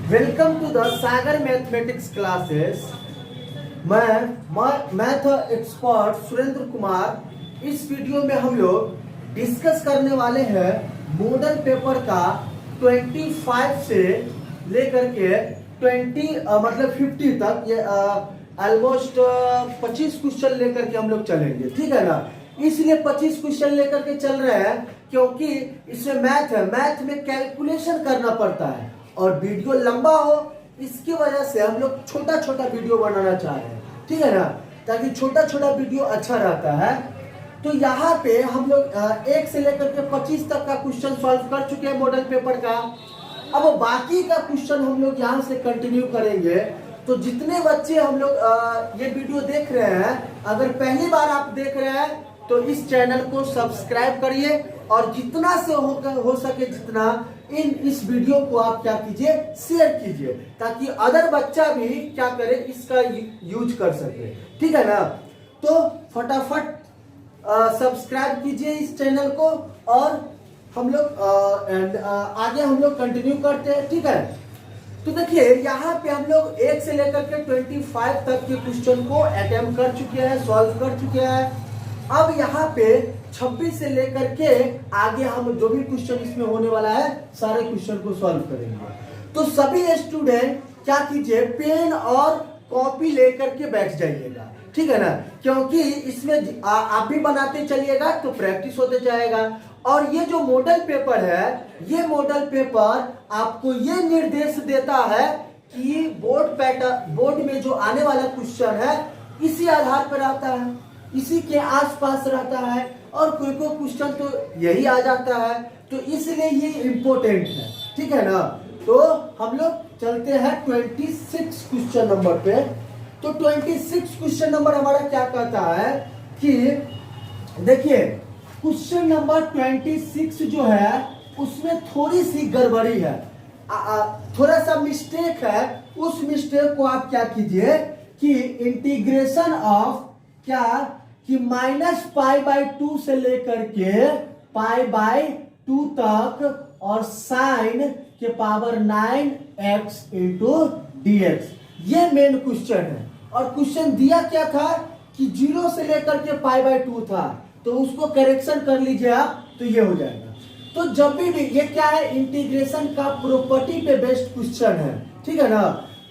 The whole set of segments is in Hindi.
Welcome to the Sagar mathematics classes. मैं मैथ एक्सपर्ट सुरेंद्र कुमार। इस वीडियो में हम लोग डिस्कस करने वाले हैं मॉडल पेपर का 25 से लेकर के 50 तक। ये ऑलमोस्ट 25 क्वेश्चन लेकर के हम लोग चलेंगे, ठीक है ना। इसलिए 25 क्वेश्चन लेकर के चल रहे हैं क्योंकि इसमें मैथ है, मैथ में कैलकुलेशन करना पड़ता है और वीडियो लंबा हो, इसकी वजह से हम लोग छोटा छोटा वीडियो बनाना चाह रहे हैं, ठीक है ना, ताकि छोटा छोटा वीडियो अच्छा रहता है। तो यहाँ पे हम लोग 1 से लेकर के 25 तक का क्वेश्चन सॉल्व कर चुके हैं मॉडल पेपर का। अब बाकी का क्वेश्चन हम लोग यहाँ से कंटिन्यू करेंगे। तो जितने बच्चे हम लोग ये वीडियो देख रहे हैं, अगर पहली बार आप देख रहे हैं तो इस चैनल को सब्सक्राइब करिए और जितना से हो सके जितना इस वीडियो को आप क्या कीजिए, शेयर कीजिए, ताकि अदर बच्चा भी क्या करे, इसका यूज कर सके, ठीक है ना। तो फटाफट सब्सक्राइब कीजिए इस चैनल को और हम लोग आगे हम लोग कंटिन्यू करते हैं, ठीक है। तो देखिए यहाँ पे हम लोग 1 से लेकर के 25 तक के क्वेश्चन को अटेम्प्ट कर चुके हैं, सॉल्व कर चुके हैं। अब यहाँ पे 26 से लेकर के आगे हम जो भी क्वेश्चन इसमें होने वाला है सारे क्वेश्चन को सॉल्व करेंगे। तो सभी स्टूडेंट क्या कीजिए, पेन और कॉपी लेकर के बैठ जाइएगा, ठीक है ना, क्योंकि इसमें आप भी बनाते चलिएगा तो प्रैक्टिस होते जाएगा। और ये जो मॉडल पेपर है, ये मॉडल पेपर आपको ये निर्देश देता है कि बोर्ड में जो आने वाला क्वेश्चन है इसी आधार पर आता है, इसी के आसपास रहता है, और कोई क्वेश्चन तो यही आ जाता है, तो इसलिए ये इम्पोर्टेंट है, ठीक है ना। तो हम लोग चलते हैं 26 क्वेश्चन नंबर पे। तो 26 क्वेश्चन नंबर हमारा क्या कहता है कि देखिए क्वेश्चन नंबर 26 जो है उसमें थोड़ी सी गड़बड़ी है, थोड़ा सा मिस्टेक है। उस मिस्टेक को आप क्या कीजिए कि इंटीग्रेशन ऑफ क्या कि -π/2 से लेकर के π/2 तक और साइन के पावर 9x × dx, ये मेन क्वेश्चन है। और क्वेश्चन दिया क्या था कि 0 से लेकर के π/2 था, तो उसको करेक्शन कर लीजिए आप, तो ये हो जाएगा। तो जब भी ये क्या है, इंटीग्रेशन का प्रॉपर्टी पे बेस्ड क्वेश्चन है, ठीक है ना।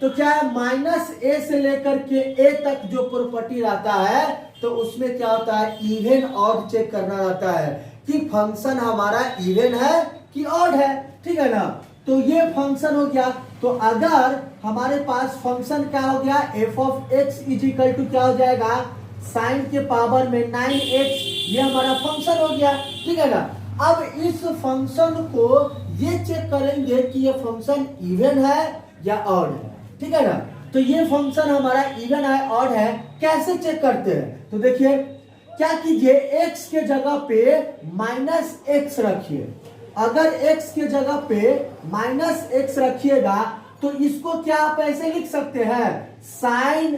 तो क्या है, -a से लेकर के a तक जो प्रॉपर्टी रहता है तो उसमें क्या होता है, इवन ऑड चेक करना रहता है कि फंक्शन हमारा इवन है कि ऑड है, ठीक है ना। तो ये फंक्शन हो गया। तो अगर हमारे पास फंक्शन क्या हो गया, f(x) = क्या हो जाएगा, साइन के पावर में 9x, ये हमारा फंक्शन हो गया, ठीक है ना। अब इस फंक्शन को ये चेक करेंगे कि ये फंक्शन इवन है या ऑड है, ठीक है ना। तो ये फंक्शन हमारा इवन है ऑड है, कैसे चेक करते हैं, तो देखिए क्या कीजिए, x के जगह पे -x रखिए। अगर x के जगह पे -x रखिएगा तो इसको क्या आप ऐसे लिख सकते हैं, साइन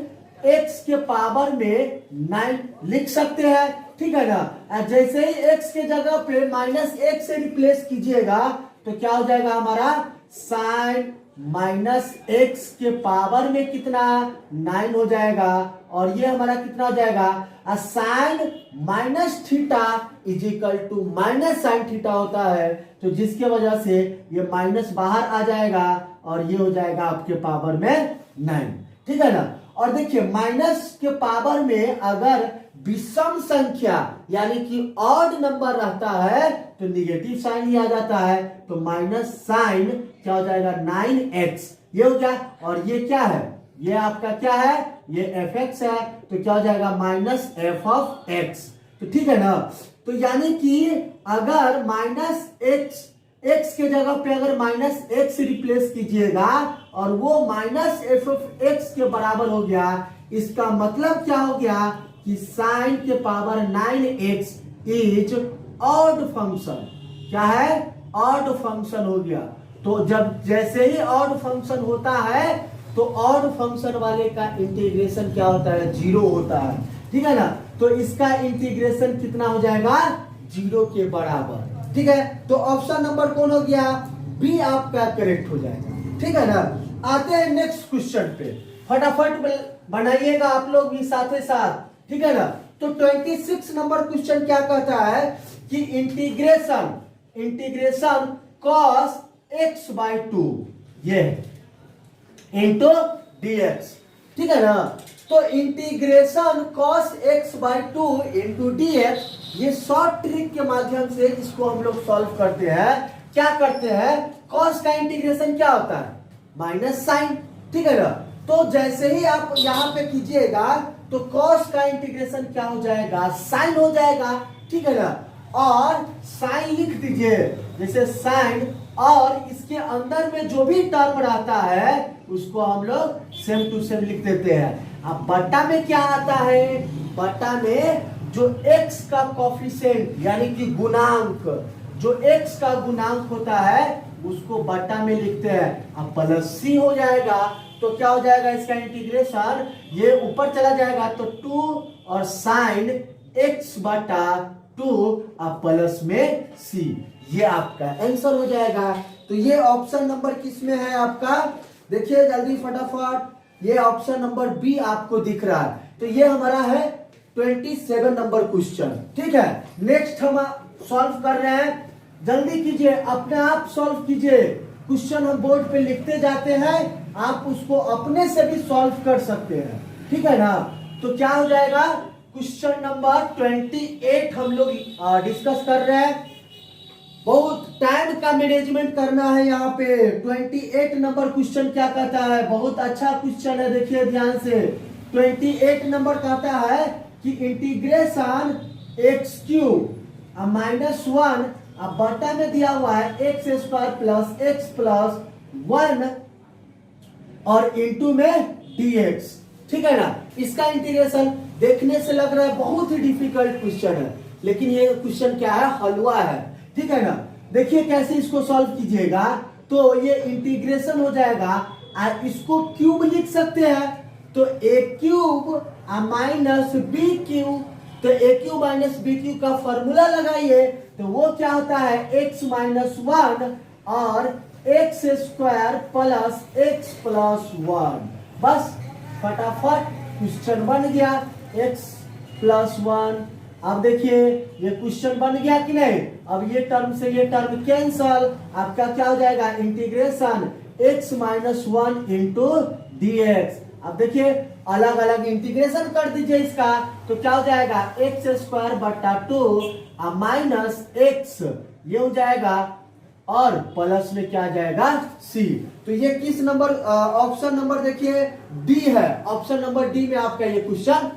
x के पावर में 9 लिख सकते हैं, ठीक है ना। जैसे ही x के जगह पे -x से रिप्लेस कीजिएगा तो क्या हो जाएगा हमारा, साइन -x के पावर में कितना 9 हो जाएगा, और ये हमारा कितना हो जाएगा, साइन -θ = -sin θ होता है, तो जिसके वजह से ये माइनस बाहर आ जाएगा और ये हो जाएगा आपके पावर में 9, ठीक है ना। और देखिए माइनस के पावर में अगर विषम संख्या यानी कि ऑड नंबर रहता है तो निगेटिव साइन ही आ जाता है, तो माइनस साइन क्या हो जाएगा, 9x, ये हो गया। और ये क्या है, ये आपका क्या है, ये fx है, तो क्या हो जाएगा, -f(x), तो ठीक है ना। तो यानी कि अगर -x के जगह पे अगर -x रिप्लेस कीजिएगा और वो -f(x) के बराबर हो गया, इसका मतलब क्या हो गया कि साइन के power 9x is odd function, क्या है, ऑड फंक्शन हो गया। तो जब जैसे ही ऑड फंक्शन होता है तो ऑड फंक्शन वाले का इंटीग्रेशन क्या होता है, 0 होता है, ठीक है ना। तो इसका इंटीग्रेशन कितना हो जाएगा, 0 के बराबर, ठीक है। तो ऑप्शन नंबर कौन हो गया, बी आपका करेक्ट हो जाएगा। ठीक है ना। आते हैं नेक्स्ट क्वेश्चन पे, फटाफट बनाइएगा आप लोग भी साथ ही साथ, ठीक है ना। तो 26 नंबर क्वेश्चन क्या कहता है कि इंटीग्रेशन cos x बाई 2 ये इंटू dx, ठीक है ना। तो integration cos x by 2 into dx, ये शॉर्ट ट्रिक के माध्यम से इसको हम लोग सॉल्व करते हैं। क्या करते हैं, cos का इंटीग्रेशन क्या होता है, माइनस साइन, ठीक है ना। तो जैसे ही आप यहां पे कीजिएगा तो cos का इंटीग्रेशन क्या हो जाएगा, साइन हो जाएगा, ठीक है ना। और साइन लिख दीजिए, जैसे साइन, और इसके अंदर में जो भी टर्म रहता है उसको हम लोग सेम टू सेम लिख देते हैं। अब बट्टा में क्या आता है, बट्टा में जो x का कोफिशिएंट यानी कि गुणांक, जो x का गुणांक होता है उसको बट्टा में लिखते हैं। अब प्लस c हो जाएगा, तो क्या हो जाएगा इसका इंटीग्रेशन, ये ऊपर चला जाएगा तो 2 और साइन x बटा 2 अब प्लस में c, ये आपका आंसर हो जाएगा। तो ये ऑप्शन नंबर किस में है आपका, देखिए जल्दी फटाफट, ये ऑप्शन नंबर बी आपको दिख रहा है। तो ये हमारा है 27 नंबर क्वेश्चन, ठीक है। नेक्स्ट हम सॉल्व कर रहे हैं, जल्दी कीजिए, अपने आप सॉल्व कीजिए। क्वेश्चन हम बोर्ड पे लिखते जाते हैं, आप उसको अपने से भी सॉल्व कर सकते हैं, ठीक है ना। तो क्या हो जाएगा, क्वेश्चन नंबर 28 हम लोग डिस्कस कर रहे हैं। बहुत टाइम का मैनेजमेंट करना है यहाँ पे। 28 नंबर क्वेश्चन क्या कहता है, बहुत अच्छा क्वेश्चन है, देखिए ध्यान से। 28 नंबर कहता है कि इंटीग्रेशन एक्स क्यूब माइनस 1 अब बटा में दिया हुआ है x square plus x plus 1 और इंटू में dx, ठीक है ना। इसका इंटीग्रेशन देखने से लग रहा है बहुत ही डिफिकल्ट क्वेश्चन है, लेकिन ये क्वेश्चन क्या है, हलवा है, ठीक है ना। देखिए कैसे इसको सॉल्व कीजिएगा, तो ये इंटीग्रेशन हो जाएगा, और इसको क्यूब लिख सकते हैं, तो a cube minus b cube, तो a cube minus b cube का फॉर्मूला लगाइए, तो वो क्या होता है x माइनस 1 और x square plus x plus 1, बस फटाफट क्वेश्चन बन गया x प्लस 1। अब देखिए ये क्वेश्चन बन गया कि नहीं। अब ये टर्म से ये टर्म कैंसल, आपका क्या हो जाएगा, integration x minus 1 into dx। अब देखिए अलग अलग इंटीग्रेशन कर दीजिए इसका, तो क्या हो जाएगा, एक्स स्क्वायर बटा 2 माइनस एक्स, ये हो जाएगा, और प्लस में क्या आ जाएगा, c। तो ये किस नंबर, ऑप्शन नंबर देखिए डी है, ऑप्शन नंबर डी में आपका ये क्वेश्चन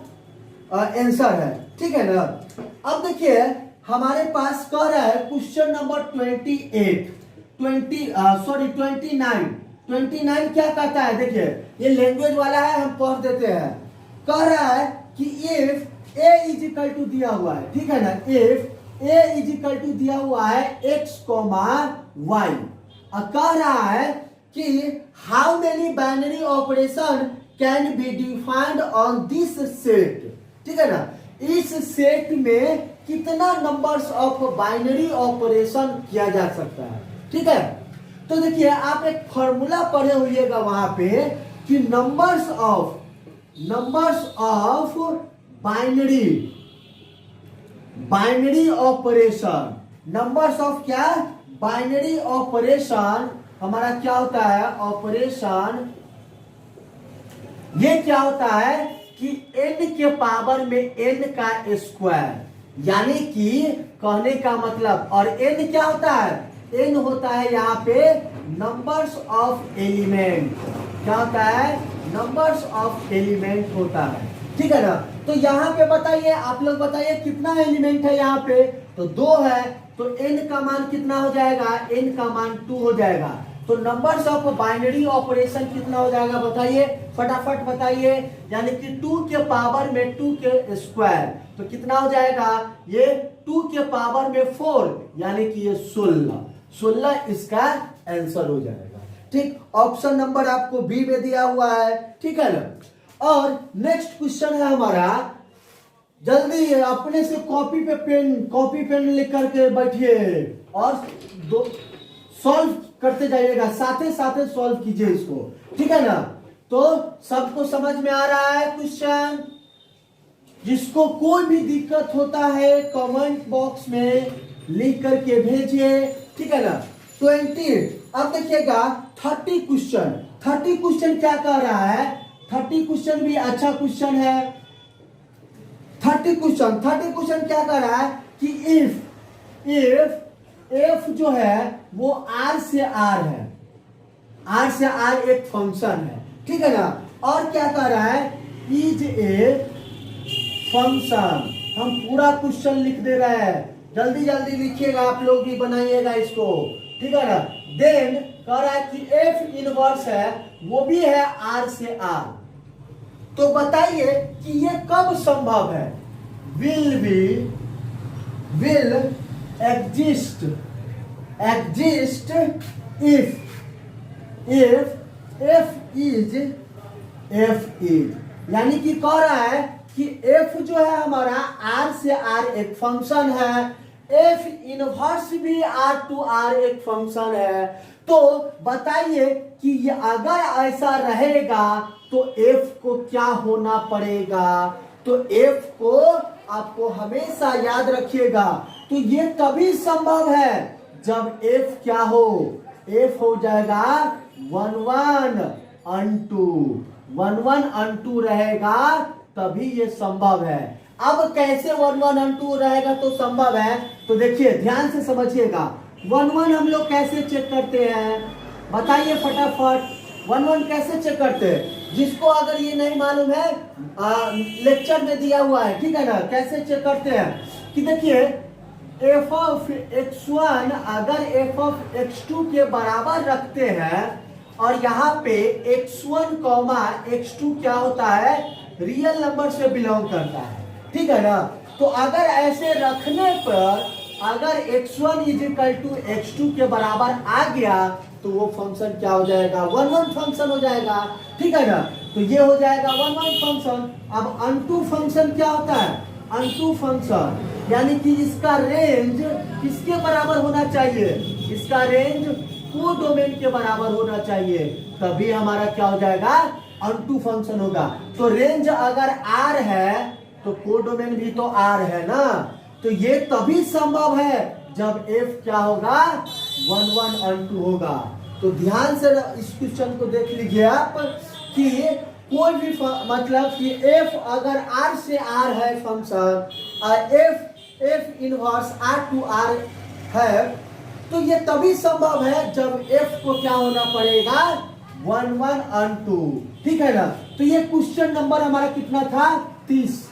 आंसर है, ठीक है ना। अब देखिए हमारे पास कह रहा है क्वेश्चन नंबर 29 क्या कहता है, देखिए ये लैंग्वेज वाला है, हम पढ़ देते हैं। कह रहा है कि if a is equal to दिया हुआ है, ठीक है ना, if a is equal to दिया हुआ है x कोमा y, कह रहा है कि how many binary operation can be defined on this set, ठीक है ना। इस सेट में कितना नंबर्स ऑफ बाइनरी ऑपरेशन किया जा सकता है, ठीक है। तो देखिए आप एक फॉर्मूला पढ़े होइएगा वहां पे कि numbers of binary operation, numbers of क्या, बाइनरी ऑपरेशन, हमारा क्या होता है ऑपरेशन, ये क्या होता है कि n के पावर में n का स्क्वायर, यानी कि कहने का मतलब, और n क्या होता है, n होता है यहाँ पे नंबर्स ऑफ एलिमेंट, क्या होता है, नंबर्स ऑफ एलिमेंट होता है, ठीक है ना। तो यहाँ पे बताइए, आप लोग बताइए कितना एलिमेंट है यहाँ पे, तो 2 है, तो n का मान कितना हो जाएगा, n का मान 2 हो जाएगा। तो नंबर्स ऑफ बाइनरी ऑपरेशन कितना हो जाएगा बताइए, फटाफट बताइए, यानी कि 2 के पावर में 2 के स्क्वायर, तो कितना हो जाएगा, ये 2 के पावर में 4, यानी कि ये 16 इसका आंसर हो जाएगा, ठीक। ऑप्शन नंबर आपको बी में दिया हुआ है, ठीक है ना। और नेक्स्ट क्वेश्चन है हमारा, जल्दी अपने से कॉपी पेन लेकर के बैठिए और सॉल्व करते जाइएगा, साथे साथे सॉल्व कीजिए इसको, ठीक है ना। तो सबको समझ में आ रहा है क्वेश्चन? जिसको कोई भी दिक्कत होता है कमेंट बॉक्स में लिख करके भेजिए, ठीक है ना। 20, अब देखिएगा 30 क्वेश्चन। 30 क्वेश्चन क्या कह रहा है? 30 क्वेश्चन भी अच्छा क्वेश्चन है। 30 क्वेश्चन क्या कह रहा है कि इफ एफ जो है वो आर से आर है, आर से आर एक फंक्शन है, ठीक है ना। और क्या कह रहा है? Is a function. हम पूरा क्वेश्चन लिख दे रहे हैं, जल्दी जल्दी लिखिएगा, आप लोग भी बनाइएगा इसको, ठीक है ना। देन कह रहा है कि एफ इनवर्स है, वो भी है आर से आर। तो बताइए कि ये कब संभव है? Will exist if F is, यानी कि कह रहा है कि एफ जो है हमारा आर से आर एक फंक्शन है, एफ इनवर्स भी आर टू आर एक फंक्शन है। तो बताइए कि ये अगर ऐसा रहेगा तो एफ को क्या होना पड़ेगा? तो एफ को आपको हमेशा याद रखिएगा, तो ये तभी संभव है जब एफ क्या हो? एफ हो जाएगा 1 1 रहेगा, तभी ये संभव है। अब कैसे 1 1 रहेगा तो संभव है? तो देखिए ध्यान से समझिएगा, 1 1 हम लोग कैसे चेक करते हैं? बताइए फटाफट, 1 1 कैसे चेक करते हैं? जिसको अगर ये नहीं मालूम है, लेक्चर में दिया हुआ है, ठीक है ना। कैसे चेक करते हैं कि देखिए एफ ऑफ x1 अगर एफ ऑफ x2 के बराबर रखते हैं और यहाँ पे x1 x2 क्या होता है? रियल नंबर से बिलोंग करता है, ठीक है ना। तो अगर ऐसे रखने पर अगर x1 x2 के बराबर आ गया तो वो फंक्शन क्या हो जाएगा? 1 1 फंक्शन हो जाएगा, ठीक है ना। तो ये हो जाएगा 1 1 फंक्शन। अब अनटू फंक्शन क्या होता है? अनटू फंक्शन यानी कि इसका रेंज किसके बराबर होना चाहिए? इसका रेंज कोडोमेन के बराबर होना चाहिए, तभी हमारा क्या हो जाएगा? अनटू फंक्शन होगा। तो रेंज अगर आर है तो कोडोमेन भी तो आर है ना। तो ये तभी संभव है जब एफ क्या होगा? 1 1 अनटू होगा। तो ध्यान से इस क्वेश्चन को देख लीजिए आप कि कोई भी मतलब कि एफ अगर आर से आर है फंक्शन और f inverse R to R है, तो ये तभी संभव है जब एफ को क्या होना पड़ेगा? 1 1 अनटू, ठीक है ना। तो ये क्वेश्चन नंबर हमारा कितना था? 30।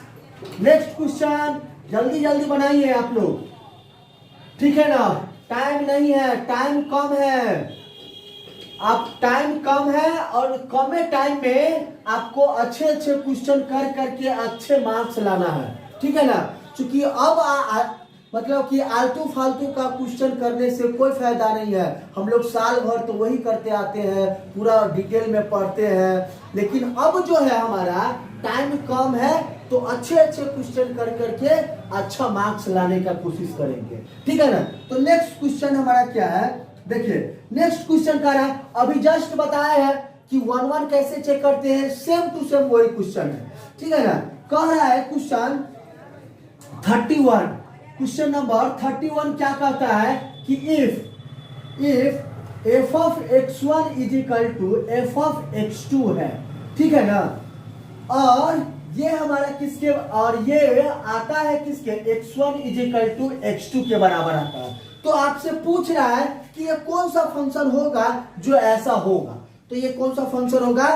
नेक्स्ट क्वेश्चन जल्दी जल्दी बनाइए आप लोग, ठीक है ना। टाइम नहीं है, टाइम कम है, आप टाइम कम है और कम टाइम में आपको अच्छे अच्छे क्वेश्चन कर करके अच्छे मार्क्स लाना है, ठीक है ना। क्योंकि अब मतलब कि आलतू फालतू का क्वेश्चन करने से कोई फायदा नहीं है। हम लोग साल भर तो वही करते आते हैं, पूरा डिटेल में पढ़ते हैं, लेकिन अब जो है हमारा टाइम कम है तो अच्छे अच्छे क्वेश्चन कर करके अच्छा मार्क्स लाने का कोशिश करेंगे, ठीक है ना। तो नेक्स्ट क्वेश्चन हमारा क्या है? देखिए नेक्स्ट क्वेश्चन का है, अभी जस्ट बताया है कि 1 1 कैसे चेक करते हैं, सेम टू सेम वही क्वेश्चन है, ठीक है ना। कह रहा है क्वेश्चन 31, क्वेश्चन नंबर 31 क्या कहता है कि if f of x1 is equal to f of x2 है, ठीक है ना। और ये हमारा किसके, और ये आता है किसके? x1 is equal to x2 के बराबर आता है। तो आपसे पूछ रहा है कि ये कौन सा फंक्शन होगा जो ऐसा होगा? तो ये कौन सा फंक्शन होगा?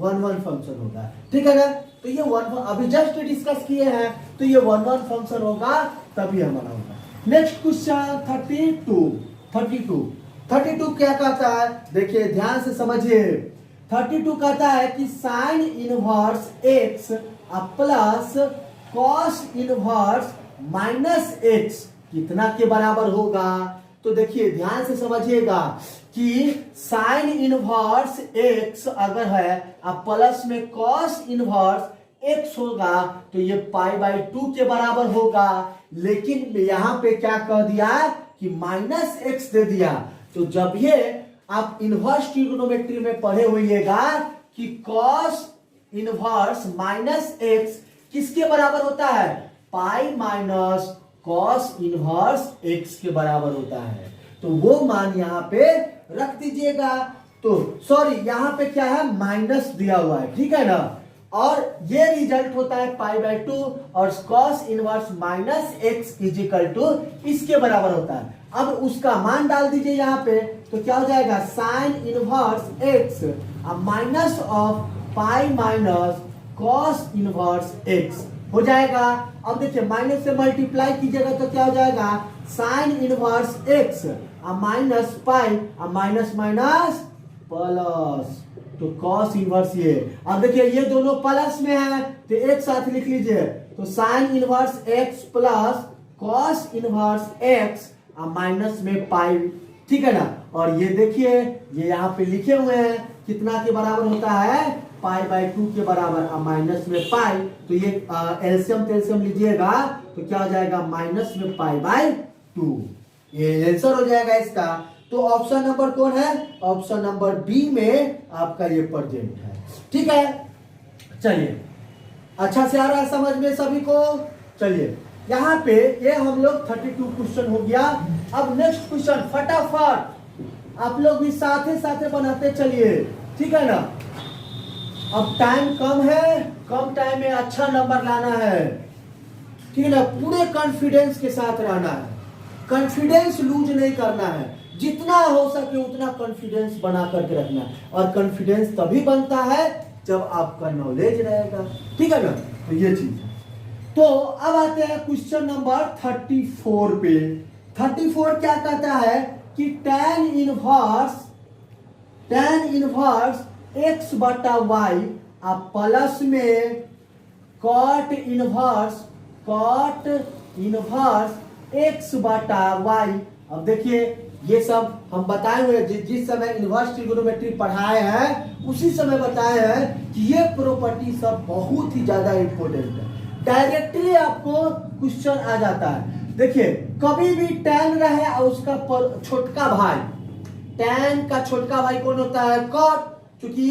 1 1 फंक्शन होगा, ठीक है ना। तो ये 1 1 अभी जस्ट डिस्कस किए हैं, तो ये 1 1 फंक्शन होगा, तभी हमारा होगा। नेक्स्ट क्वेश्चन 32 क्या कहता है? देखिए ध्यान से समझिए। 32 कहता है कि sine inverse x plus cos inverse minus x कितना के बराबर होगा? तो देखिए ध्यान से समझिएगा कि साइन इनवर्स x अगर है अब प्लस में कॉस इनवर्स x होगा तो ये π/2 के बराबर होगा। लेकिन यहाँ पे क्या कह दिया कि -x दे दिया। तो जब ये आप इनवर्स ट्रिग्नोमेट्री में पढ़े होइएगा कि कॉस इनवर्स माइनस एक्स किसके बराबर होता है, pi minus cos inverse x के बराबर होता है। तो वो मान यहां पे रख दीजिएगा। तो सॉरी यहां पे क्या है, माइनस दिया हुआ है, ठीक है ना, और ये रिजल्ट होता है पाई बाय 2 और cos inverse minus x is equal to इसके बराबर होता है। अब उसका मान डाल दीजिए यहाँ पे, तो क्या हो जाएगा, sine inverse x minus of pi minus cos inverse x हो जाएगा। अब देखिए माइनस से मल्टीप्लाई कीजिएगा तो क्या हो जाएगा, sine inverse x minus pi minus minus plus, तो कॉस इनवर्स ये। अब देखिए ये दोनों प्लस में है तो एक साथ लिख लीजिए, तो sine inverse x plus cos inverse x minus में पाई, ठीक है ना। और ये देखिए ये यहाँ पे लिखे हुए हैं कितना के बराबर होता है, पाई बाय 2 के बराबर माइनस में पाई। तो ये एलसीएम तेलसीएम लीजिएगा तो क्या हो जाएगा, माइनस में पाई बाय 2, ये आंसर हो जाएगा इसका। तो ऑप्शन नंबर कौन है, ऑप्शन नंबर बी में आपका ये प्रेजेंट है, ठीक है। चलिए अच्छा से आ रहा है समझ में सभी को। चलिए यहाँ पे ये हम लोग 32 क्वेश्चन हो गया। अब नेक्स्ट क्वेश्चन फटाफट आप लोग भी साथ बनाते चलिए, ठीक है ना। अब टाइम कम है, कम टाइम में अच्छा नंबर लाना है, ठीक है ना। पूरे कॉन्फिडेंस के साथ रहना है, कॉन्फिडेंस लूज नहीं करना है, जितना हो सके उतना कॉन्फिडेंस बना करके रखना है। और कॉन्फिडेंस तभी बनता है जब आपका नॉलेज रहेगा, ठीक है ना। तो ये चीज है। तो अब आते हैं क्वेश्चन नंबर 34 पे। 34 क्या कहता है कि tan इनवर्स x बटा y आप प्लस में cot इनवर्स x बटा y। अब देखिए ये सब हम बताए हुए जिस समय इनवर्स ट्रिगोनोमेट्री पढ़ाए हैं उसी समय बताए हैं कि ये प्रॉपर्टी सब बहुत ही ज्यादा इंपॉर्टेंट है। डायरेक्टली आपको क्वेश्चन आ जाता है। देखिए कभी भी tan रहे और उसका छोटका भाई, tan का छोटका भाई कौन होता है, cot, क्योंकि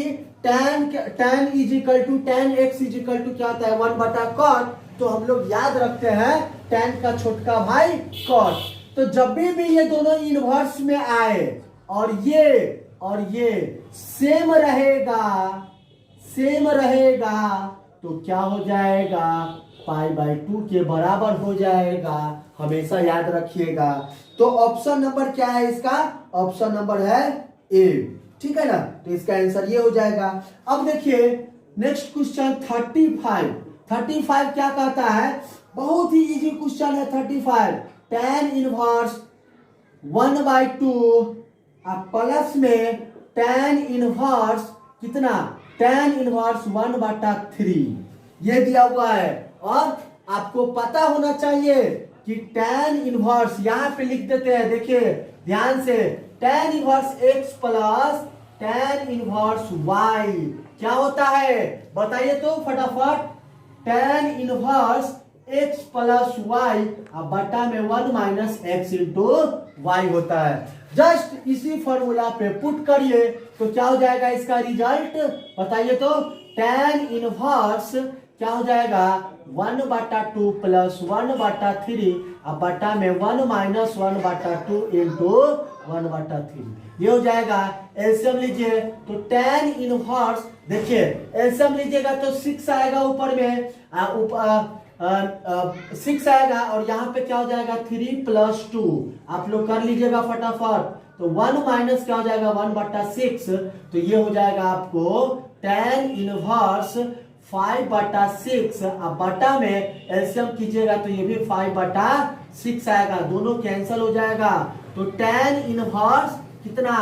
tan is equal to tan x is equal to क्या होता है 1 बटा cot। तो हम लोग याद रखते हैं tan का छोटका भाई cot। तो जब भी ये दोनों इनवर्स में आए और ये सेम रहेगा तो क्या हो जाएगा, पाई बाय 2 के बराबर हो जाएगा, हमेशा याद रखिएगा। तो ऑप्शन नंबर क्या है इसका, ऑप्शन नंबर है ए, ठीक है ना। तो इसका आंसर ये हो जाएगा। अब देखिए नेक्स्ट क्वेश्चन 35 क्या कहता है, बहुत ही इजी क्वेश्चन है 35। tan इनवर्स 1 बाय 2 आप प्लस में tan इनवर्स कितना, tan इनवर्स 1 बटा 3 ये दिया हुआ है। और आपको पता होना चाहिए कि tan इनवर्स यहां पे लिख देते हैं, देखिए ध्यान से, tan inverse x plus tan inverse y क्या होता है बताइए तो फटाफट। tan inverse x plus y बटा में 1 माइनस एक्स इंटू वाई होता है। जस्ट इसी फॉर्मूला पे पुट करिए तो क्या हो जाएगा इसका रिजल्ट बताइए तो। tan इनवर्स क्या हो जाएगा 1 बटा 2 प्लस 1 बटा 3 बटा में 1 माइनस 1 बटा 2 इंटू 1 बटा 3 ये हो जाएगा। एलसीएम लीजिए तो tan इनवर्स, देखिए एलसीएम लीजिएगा तो 6 आएगा ऊपर में, 6 आएगा और यहाँ पे क्या हो जाएगा 3 प्लस 2, आप लोग कर लीजिएगा फटाफट। तो 1 माइनस क्या हो जाएगा 1 बटा 6, तो ये हो जाएगा आपको tan इनवर्स 5 बटा 6 अब बटा में एलसीएम कीजिएगा तो ये भी 5 बटा 6 आएगा, दोनों कैंसिल हो जाएगा। तो tan इनवर्स कितना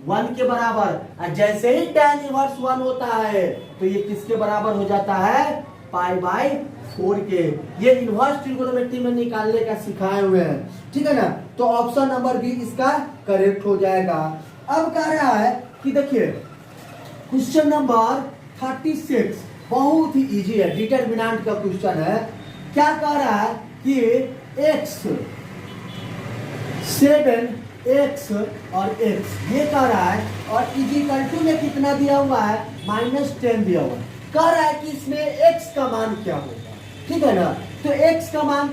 1 के बराबर, और जैसे ही tan इनवर्स 1 होता है तो ये किसके बराबर हो जाता है, पाई बाय 4 के। ये इनवर्स ट्रिगोनोमेट्री में निकालने का सिखाए हुए हैं, ठीक है ना। तो ऑप्शन नंबर बी इसका करेक्ट हो जाएगा। अब कह रहा है कि देखिए क्वेश्चन नंबर 36 बहुत ही इजी है, डिटरमिनेंट का क्वेश्चन है। क्या कह रहा है कि x 7 एक्स और एक्स ये कह रहा है, और इजिकल टू में कितना दिया हुआ है, -10 दिया हुआ है। कह रहा है कि इसमें एक्स का मान क्या होगा, ठीक है ना। तो एक्स का मान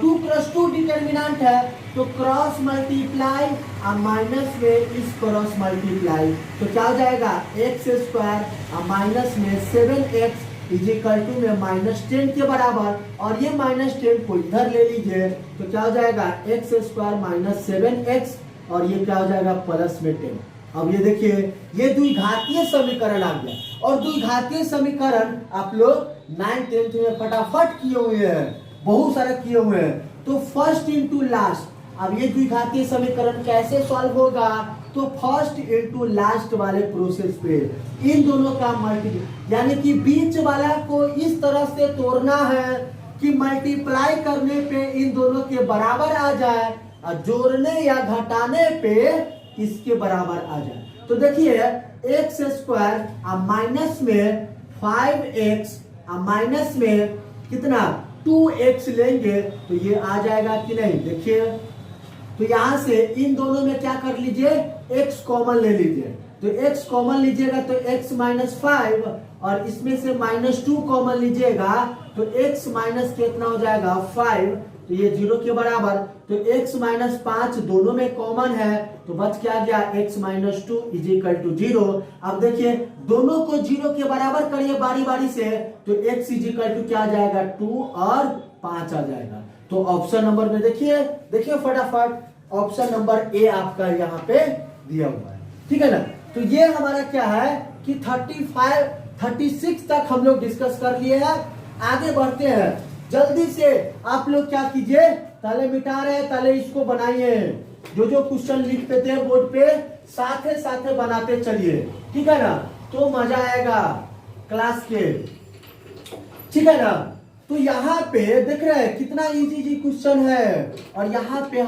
2 क्रॉस 2 डिटर्मिनेंट है, तो क्रॉस मल्टीप्लाई माइनस में इस क्रॉस मल्टीप्लाई, तो क्या हो जाएगा एक्स स्क्वायर माइनस में 7x इजिकल टू में -10 के बराबर, और ये -10 को इधर ले लीजिए, तो क्या हो जाएगा एक्स स्क्वायर माइनस 7x, और ये क्या हो जाएगा प्लस में 10। अब ये देखिए ये द्विघातीय समीकरण आ गया, और द्विघातीय समीकरण आप लोग 9th 10th में फटाफट किए हुए हैं, बहुत सारे किए हुए हैं। तो फर्स्ट इनटू लास्ट, अब ये द्विघातीय समीकरण कैसे सॉल्व होगा, तो फर्स्ट इनटू लास्ट वाले प्रोसेस पे इन दोनों का मल्टीप्लाई, यानी कि बीच वाला को इस तरह से तोड़ना है कि मल्टीप्लाई करने पे इन दोनों के बराबर आ जाए, और जोड़ने या घटाने पे इसके बराबर आ जाए। तो देखिए एक्स स्क्वायर माइनस में 5x माइनस में कितना 2x लेंगे, तो ये आ जाएगा कि नहीं, देखिए तो यहां से इन दोनों में क्या कर लीजिए, x कॉमन ले लीजिए, तो x कॉमन लीजिएगा तो x माइनस 5, और इसमें से -2 कॉमन लीजिएगा तो x माइनस कितना हो जाएगा 5, तो ये 0 के बराबर, तो x माइनस 5 दोनों में कॉमन है, तो बच क्या गया x minus 2 is equal to 0। अब देखिए दोनों को 0 के बराबर करिए बारी बारी से, तो x इज इक्वल टू क्या आ जाएगा 2 और 5 आ जाएगा। तो ऑप्शन नंबर में देखिए फटाफट, ऑप्शन नंबर ए आपका यहाँ पे दिया हुआ है, ठीक है ना। तो ये हमारा क्या है कि 36 तक हम लोग डिस्कस कर लिए हैं। आगे बढ़ते हैं, जल्दी से आप लोग क्या कीजिए, ताले मिटा रहे हैं, ताले इसको बनाइए, जो जो क्वेश्चन लिखते थे बोर्ड पे साथे साथे बनाते चलिए, ठीक है ना, तो मजा आएगा क्लास के, ठीक है ना। तो यहाँ पे देख रहे हैं कितना इजी क्वेश्चन है, और यहाँ पे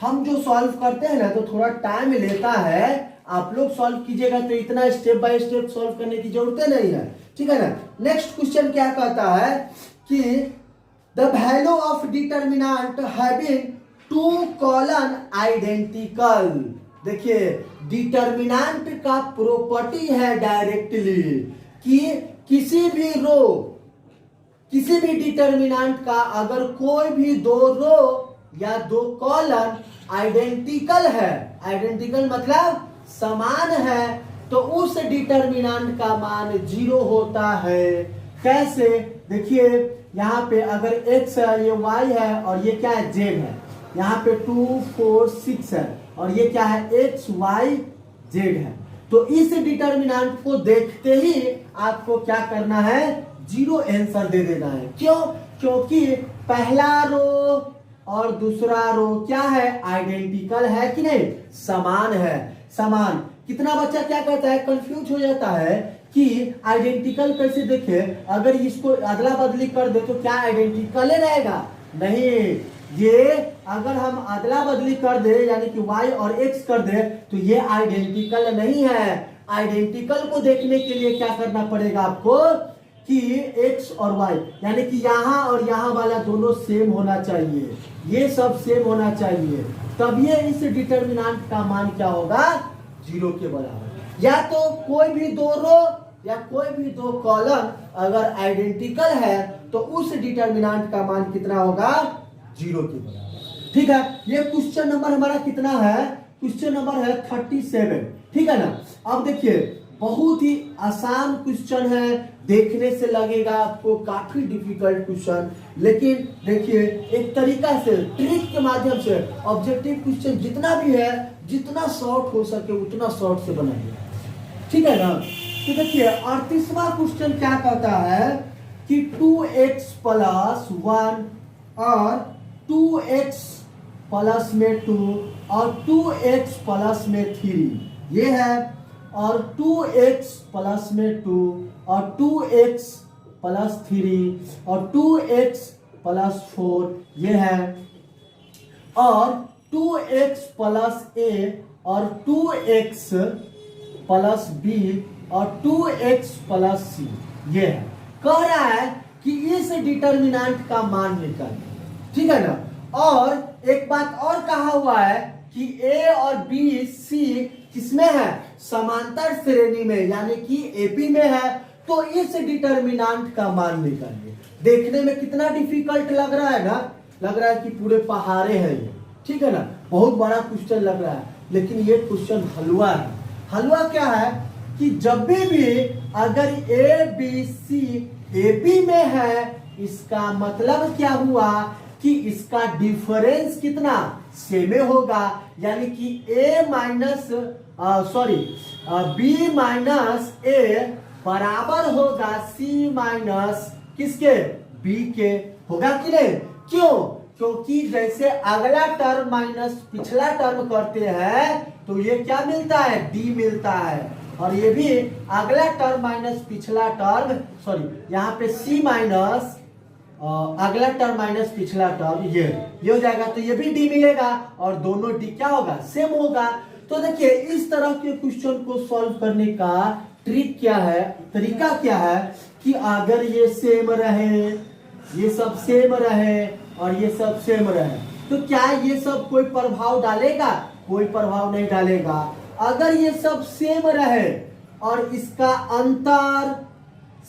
हम जो सॉल्व करते हैं ना तो थोड़ा टाइम लेता है, आप लोग सॉल्व कीजिएगा तो इतना स्टेप बाय स्टेप सॉल्व करने की जरूरत नहीं है, ठीक है ना। नेक्स्ट क्वेश्चन क्या कहता है कि the value of determinant having 2 colon identical. देखिए डिटर्मिनेंट का प्रॉपर्टी है डायरेक्टली कि किसी भी डिटर्मिनेंट का अगर कोई भी 2 रो या 2 कॉलम आइडेंटिकल है, आइडेंटिकल मतलब समान है, तो उस डिटर्मिनेंट का मान 0 होता है। कैसे, देखिए यहाँ पे अगर x है, ये y है, और ये क्या है z है, यहाँ पे 2 4 6 है, और ये क्या है x y z है। तो इस डिटर्मिनेंट को देखते ही आपको क्या करना है, 0 आंसर दे देना है। क्यों, क्योंकि पहला रो और दूसरा रो क्या है, आइडेंटिकल है कि नहीं, समान है, समान। कितना बच्चा क्या कहता है, कंफ्यूज हो जाता है कि आइडेंटिकल कैसे देखे, अगर इसको अदला बदली कर दे तो क्या आइडेंटिकल रहेगा, नहीं, ये अगर हम अदला बदली कर दे यानी कि y और x कर दे तो ये आइडेंटिकल नहीं है। आइडेंटिकल को देखने के लिए क्या करना पड़ेगा आपको कि x और y यानी कि यहाँ और यहाँ वाला दोनों सेम होना चाहिए, ये सब सेम होना चाहिए, तब ये इस डिटर्मिनेंट का मान क्या होगा, 0 के बराबर। या तो कोई भी 2 रो या कोई भी 2 कॉलम अगर आइडेंटिकल है तो उस डिटर्मिनेंट का मान कितना होगा, 0 के बराबर। ठीक है, ये क्वेश्चन नंबर हमारा कितना है, क्वेश्चन नंबर है 37, ठीक है ना। अब देखिए बहुत ही आसान क्वेश्चन है, देखने से लगेगा आपको काफी डिफिकल्ट क्वेश्चन, लेकिन देखिए एक तरीका से ट्रिक के माध्यम से ऑब्जेक्टिव क्वेश्चन जितना भी है, जितना शॉर्ट हो सके उतना शॉर्ट से बनाइए, ठीक है ना। तो देखिए 38वां क्वेश्चन क्या कहता है कि 2x प्लस 1 और 2x प्लस में 2 और 2x प्लस में 3 ये है, और 2x प्लस में 2 और 2x प्लस 3 और 2x प्लस 4 ये है, और 2x प्लस a और 2x प्लस b और 2x प्लस c ये है। कह रहा है कि इस डिटर्मिनेंट का मान निकालिए, ठीक है ना। और एक बात और कहा हुआ है कि ए और बी सी किसमें है, समांतर श्रेणी में, यानी कि एपी में है, तो इस डिटर्मिनेंट का मान निकालिए। देखने में कितना डिफिकल्ट लग रहा है ना, लग रहा है कि पूरे पहाड़े हैं ये, ठीक है ना, बहुत बड़ा क्वेश्चन लग रहा है, लेकिन ये क्वेश्चन हलवा है। हलवा क्या है कि जब भी अगर A B C A B में है, इसका मतलब क्या हुआ कि इसका डिफरेंस कितना, सेम होगा, यानी कि ए माइनस बी माइनस ए बराबर होगा सी माइनस किसके, बी के, होगा कि नहीं? क्यों? क्योंकि जैसे अगला टर्म माइनस पिछला टर्म करते हैं तो ये क्या मिलता है, डी मिलता है, और ये भी अगला टर्म माइनस पिछला टर्म, यहाँ पे सी माइनस अगला टर्म माइनस पिछला टर्म, ये हो जाएगा, तो ये भी डी मिलेगा, और दोनों डी क्या होगा, सेम होगा। तो देखिए इस तरह के क्वेश्चन को सॉल्व करने का ट्रिक क्या है, तरीका क्या है कि अगर ये सेम रहे, ये सब सेम रहे और ये सब सेम रहे, तो क्या ये सब कोई प्रभाव डालेगा, कोई प्रभाव नहीं डालेगा। अगर ये सब सेम रहे और इसका अंतर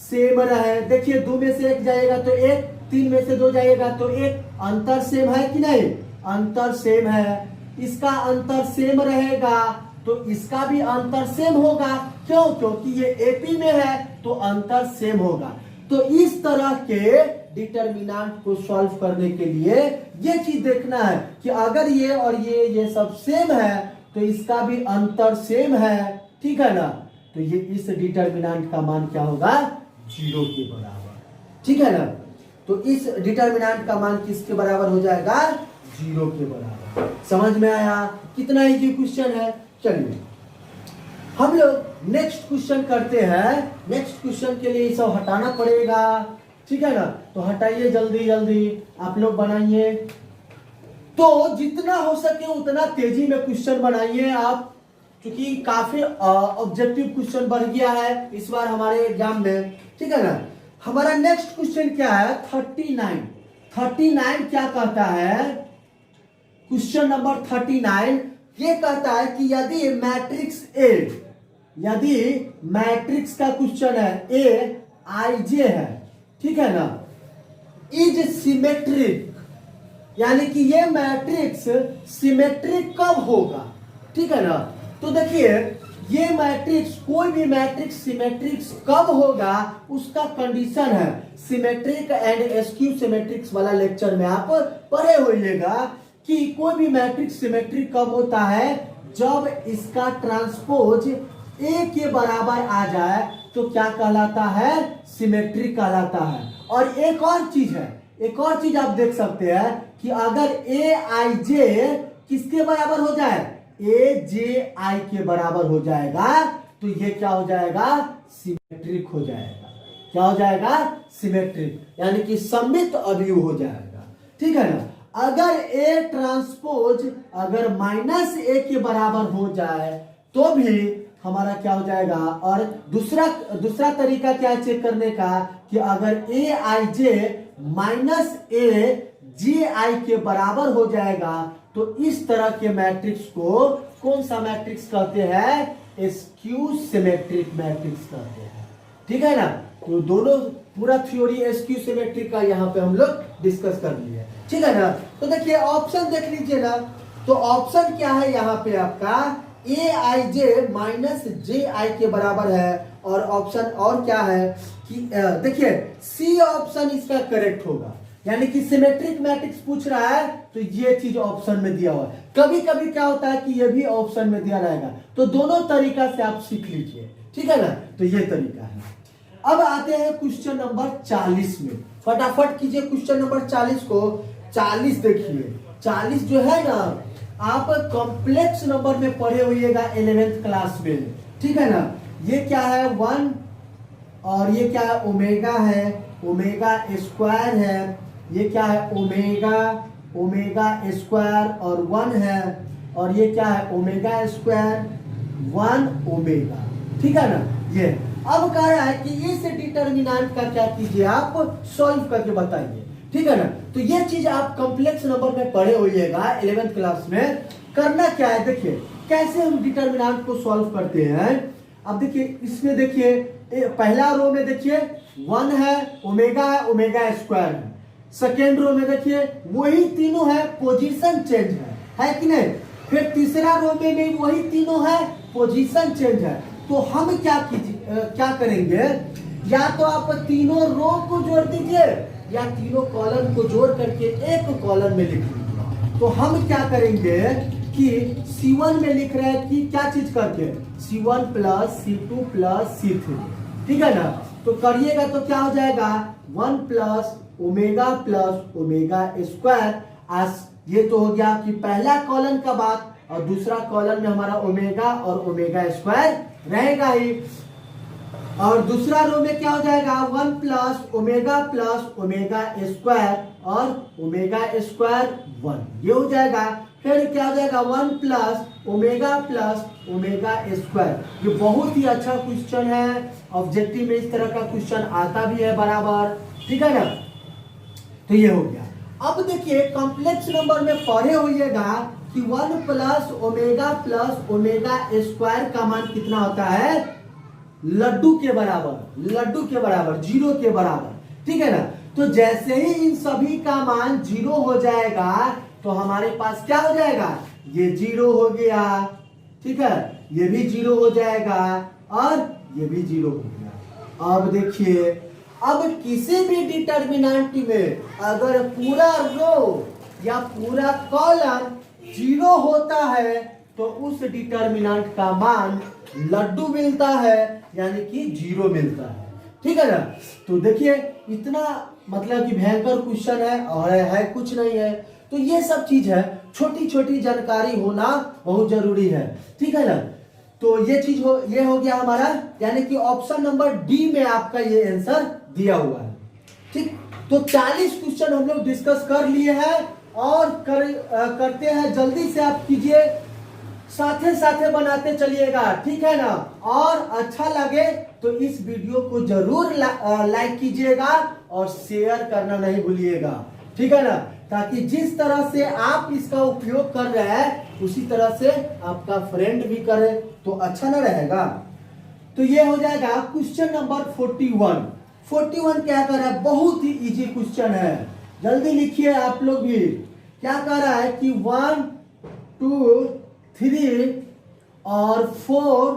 सेम रहे, देखिए 2 में से 1 जाएगा तो 1, 3 में से 2 जाएगा तो 1, अंतर सेम है कि नहीं, अंतर सेम है, इसका अंतर सेम रहेगा तो इसका भी अंतर सेम होगा, क्यों? क्योंकि ये एपी में है तो अंतर सेम होगा। तो इस तरह के डिटर्मिनेंट को सॉल्व करने के लिए ये चीज देखना है कि अगर ये और ये सब सेम है तो इसका भी अंतर सेम है, ठीक है ना, तो ये इस डिटर्मिनेंट का मान क्या होगा, 0 के बराबर, ठीक है ना। तो इस डिटर्मिनेंट का मान किसके बराबर हो जाएगा, 0 के बराबर। समझ में आया? कितना इजी क्वेश्चन है। चलिए हम लोग नेक्स्ट क्वेश्चन करते हैं। नेक्स्ट क्वेश्चन के लिए सब हटाना पड़ेगा, ठीक है ना, तो हटाइए जल्दी जल्दी, आप लोग बनाइए, तो जितना हो सके उतना तेजी में क्वेश्चन बनाइए आप, क्योंकि काफी ऑब्जेक्टिव क्वेश्चन बन गया है इस बार हमारे एग्जाम में, ठीक है ना। हमारा नेक्स्ट क्वेश्चन क्या है, 39 क्या कहता है, क्वेश्चन नंबर 39 ये कहता है कि यदि मैट्रिक्स ए, यदि मैट्रिक्स का क्वेश्चन है ए आई जे है, ठीक है ना, इज सिमेट्रिक, यानी कि ये मैट्रिक्स सिमेट्रिक कब होगा, ठीक है ना। तो देखिए ये मैट्रिक्स, कोई भी मैट्रिक्स सिमेट्रिक्स कब होगा उसका कंडीशन है, सिमेट्रिक एंड एस्क्यू सिमेट्रिक्स वाला लेक्चर में आप पढ़े होइएगा कि कोई भी मैट्रिक्स सिमेट्रिक कब होता है, जब इसका ट्रांसपोज ए के बराबर आ जाए तो क्या कहलाता है, सिमेट्रिक कहलाता है। और एक और चीज है, एक और चीज आप देख सकते हैं कि अगर ए आई जे किसके बराबर हो जाए, ए जे आई के बराबर हो जाएगा तो ये क्या हो जाएगा, सिमेट्रिक हो जाएगा। क्या हो जाएगा, सिमेट्रिक, यानी कि सममित अवयव हो जाएगा, ठीक है ना। अगर ए ट्रांसपोज अगर माइनस ए के बराबर हो जाए तो भी हमारा क्या हो जाएगा। और दूसरा तरीका क्या चेक करने का कि अगर ए आई जे माइनस ए जे आई के बराबर हो जाएगा तो इस तरह के मैट्रिक्स को कौन सा मैट्रिक्स कहते हैं, एस्क्यू सिमेट्रिक मैट्रिक्स कहते हैं, ठीक है ना। तो दोनों पूरा थ्योरी एस्क्यू सिमेट्रिक का यहाँ पे हम लोग डिस्कस कर लिए, ठीक है ना। तो देखिए ऑप्शन देख लीजिए ना, तो ऑप्शन क्या है यहाँ पे आपका, ए आई जे माइनस जे आई के बराबर है, और ऑप्शन और क्या है कि देखिए सी ऑप्शन इसका करेक्ट होगा, यानी कि सिमेट्रिक मैट्रिक्स पूछ रहा है तो ये चीज ऑप्शन में दिया हुआ है। कभी कभी क्या होता है कि ये भी ऑप्शन में दिया रहेगा, तो दोनों तरीका से आप सीख लीजिए, ठीक है ना। तो ये तरीका है। अब आते हैं क्वेश्चन नंबर 40 में, फटाफट कीजिए क्वेश्चन नंबर 40 को। 40 देखिए, 40 जो है ना आप कॉम्प्लेक्स नंबर में पढ़े होइएगा 11th क्लास में, ठीक है ना। ये क्या है 1, और ये क्या है ओमेगा है, ओमेगा स्क्वायर है, ये क्या है ओमेगा स्क्वायर और 1 है, और ये क्या है ओमेगा स्क्वायर 1 ओमेगा, ठीक है ना। ये अब कह रहा है कि इस डिटर्मिनेंट का क्या कीजिए आप, सॉल्व करके बताइए, ठीक है ना। तो ये चीज आप कॉम्प्लेक्स नंबर में पढ़े होइएगा 11th क्लास में। करना क्या है, देखिए कैसे हम डिटर्मिनेंट को सॉल्व करते हैं। अब देखिए इसमें देखिए पहला रो में देखिए 1 है, ओमेगा है, ओमेगा स्क्वायर है। सेकेंड रो में देखिए वही तीनों है, पोजीशन चेंज है कि नहीं। फिर तीसरा रो में भी वही तीनों है, पोजीशन चेंज है। तो हम क्या करेंगे, या तो आप तीनों रो को जोड़ दीजिए या तीनों कॉलम को जोड़ करके एक कॉलम में लिख लीजिए। तो हम क्या करेंगे कि C1 में लिख रहे हैं कि क्या चीज करके C1 plus C2 plus C3, ठीक है ना। तो करिएगा तो क्या हो जाएगा 1 प्लस ओमेगा स्क्वायर। आज ये तो हो गया कि पहला कॉलम का बात, और दूसरा कॉलम में हमारा ओमेगा और ओमेगा स्क्वायर रहेगा ही। और दूसरा रो में क्या हो जाएगा 1 प्लस ओमेगा स्क्वायर और ओमेगा स्क्वायर 1, ये हो जाएगा। फिर क्या हो जाएगा 1 प्लस ओमेगा स्क्वायर। ये बहुत ही अच्छा क्वेश्चन है, ऑब्जेक्टिव में इस तरह का क्वेश्चन आता भी है बराबर, ठीक है ना। तो ये हो गया। अब देखिए कॉम्प्लेक्स नंबर में पढ़े होइएगा कि 1 प्लस ओमेगा स्क्वायर का मान कितना होता है, लड्डू के बराबर, 0 के बराबर, ठीक है ना। तो जैसे ही इन सभी का मान 0 हो जाएगा तो हमारे पास क्या हो जाएगा, ये 0 हो गया, ठीक है, ये भी 0 हो जाएगा और ये भी 0 हो गया। अब देखिए, अब किसी भी डिटर्मिनेंट में अगर पूरा रो या पूरा कॉलम 0 होता है तो उस डिटर्मिनेंट का मान लड्डू मिलता है, यानी कि 0 मिलता है, ठीक है ना। तो देखिए इतना मतलब कि भयंकर क्वेश्चन है और है कुछ नहीं है। तो ये सब चीज है, छोटी छोटी जानकारी होना बहुत जरूरी है, ठीक है ना। तो ये हो गया हमारा, यानी कि ऑप्शन नंबर डी में आपका ये आंसर दिया हुआ है, ठीक। तो 40 क्वेश्चन हम लोग डिस्कस कर लिए हैं और करते हैं, जल्दी से आप कीजिए, साथे साथे बनाते चलिएगा, ठीक है ना। और अच्छा लगे तो इस वीडियो को जरूर लाइक कीजिएगा और शेयर करना नहीं भूलिएगा, ठीक है ना, ताकि जिस तरह से आप इसका उपयोग कर रहे हैं उसी तरह से आपका फ्रेंड भी करे तो अच्छा ना रहेगा। तो ये हो जाएगा क्वेश्चन नंबर 41 क्या कर रहा है, बहुत ही इजी क्वेश्चन है, जल्दी लिखिए आप लोग भी। क्या कर रहा है कि 1 2 3 और 4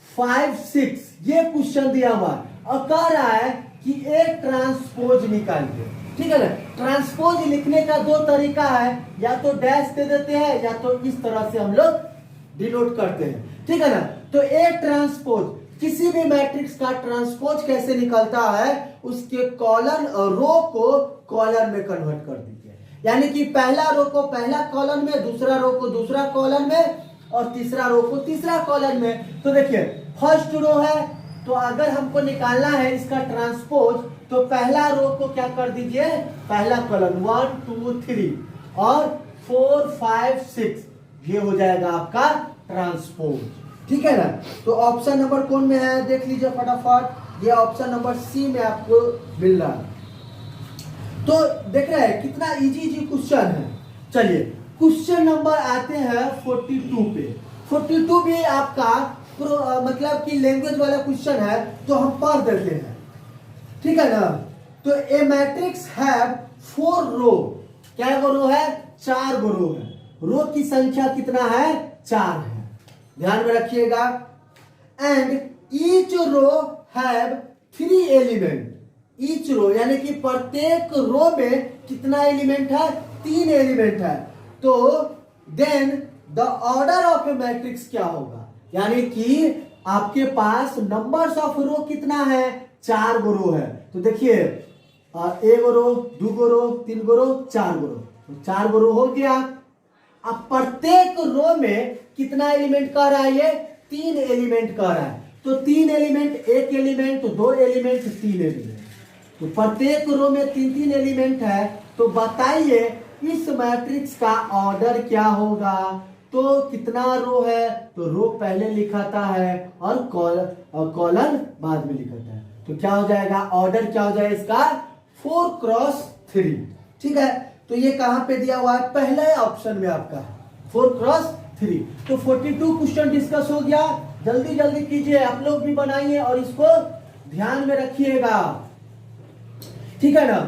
5 6 ये क्वेश्चन दिया हुआ और कह रहा है कि एक ट्रांसपोज निकालिए, ठीक है ना। ट्रांसपोज लिखने का दो तरीका है, या तो डैश दे देते हैं या तो इस तरह से हम लोग डिनोट करते हैं, ठीक है ना। तो एक ट्रांसपोज, किसी भी मैट्रिक्स का ट्रांसपोज कैसे निकलता है, उसके कॉलम और रो को कॉलम में कन्वर्ट कर दीजिए, यानी कि पहला रो को पहला कॉलम में, दूसरा रो को दूसरा कॉलम में और तीसरा रो को तीसरा कॉलम में। तो देखिए फर्स्ट रो है, तो अगर हमको निकालना है इसका ट्रांसपोज तो पहला रो को क्या कर दीजिए, पहला कॉलम 1 2 3 और 4 5 6, ये हो जाएगा आपका ट्रांसपोज, ठीक है ना। तो ऑप्शन नंबर कौन में है देख लीजिए फटाफट, ये ऑप्शन नंबर सी में आपको मिल रहा है। तो देख रहे हैं कितना इजी क्वेश्चन है। चलिए क्वेश्चन नंबर आते हैं 42 पे। 42 भी आपका मतलब कि लैंग्वेज वाला क्वेश्चन है, तो हम पढ़ देते हैं, ठीक है ना। तो ए मैट्रिक्स हैव 4 रो, क्या रो है, 4 रो है, रो की संख्या कितना है, 4 है, ध्यान में रखिएगा। And each row have 3 element, each row यानी कि प्रत्येक रो में कितना एलिमेंट है, 3 एलिमेंट है। तो then the order of a matrix क्या होगा, यानी कि आपके पास नंबर्स ऑफ रो कितना है, 4 रो है। तो देखिए 1 रो 2 रो 3 रो 4 रो, तो 4 रो हो गया। अब प्रत्येक रो में कितना एलिमेंट कह रहा है, ये 3 एलिमेंट कह रहा है। तो 3 एलिमेंट, 1 एलिमेंट, 2 एलिमेंट, 3 एलिमेंट, तो प्रत्येक रो में 3 एलिमेंट है। तो बताइए इस मैट्रिक्स का ऑर्डर क्या होगा। तो कितना रो है, तो रो पहले लिखाता है और कॉलम बाद में लिखाता है। तो क्या हो जाएगा, ऑर्डर क्या हो जाएगा इसका, 4 × 3, ठीक है। तो ये कहां पे दिया हुआ है, पहले ऑप्शन में आपका, 4×3। तो 42 क्वेश्चन डिस्कस हो गया। जल्दी जल्दी कीजिए, आप लोग भी बनाइए और इसको ध्यान में रखिएगा, ठीक है ना।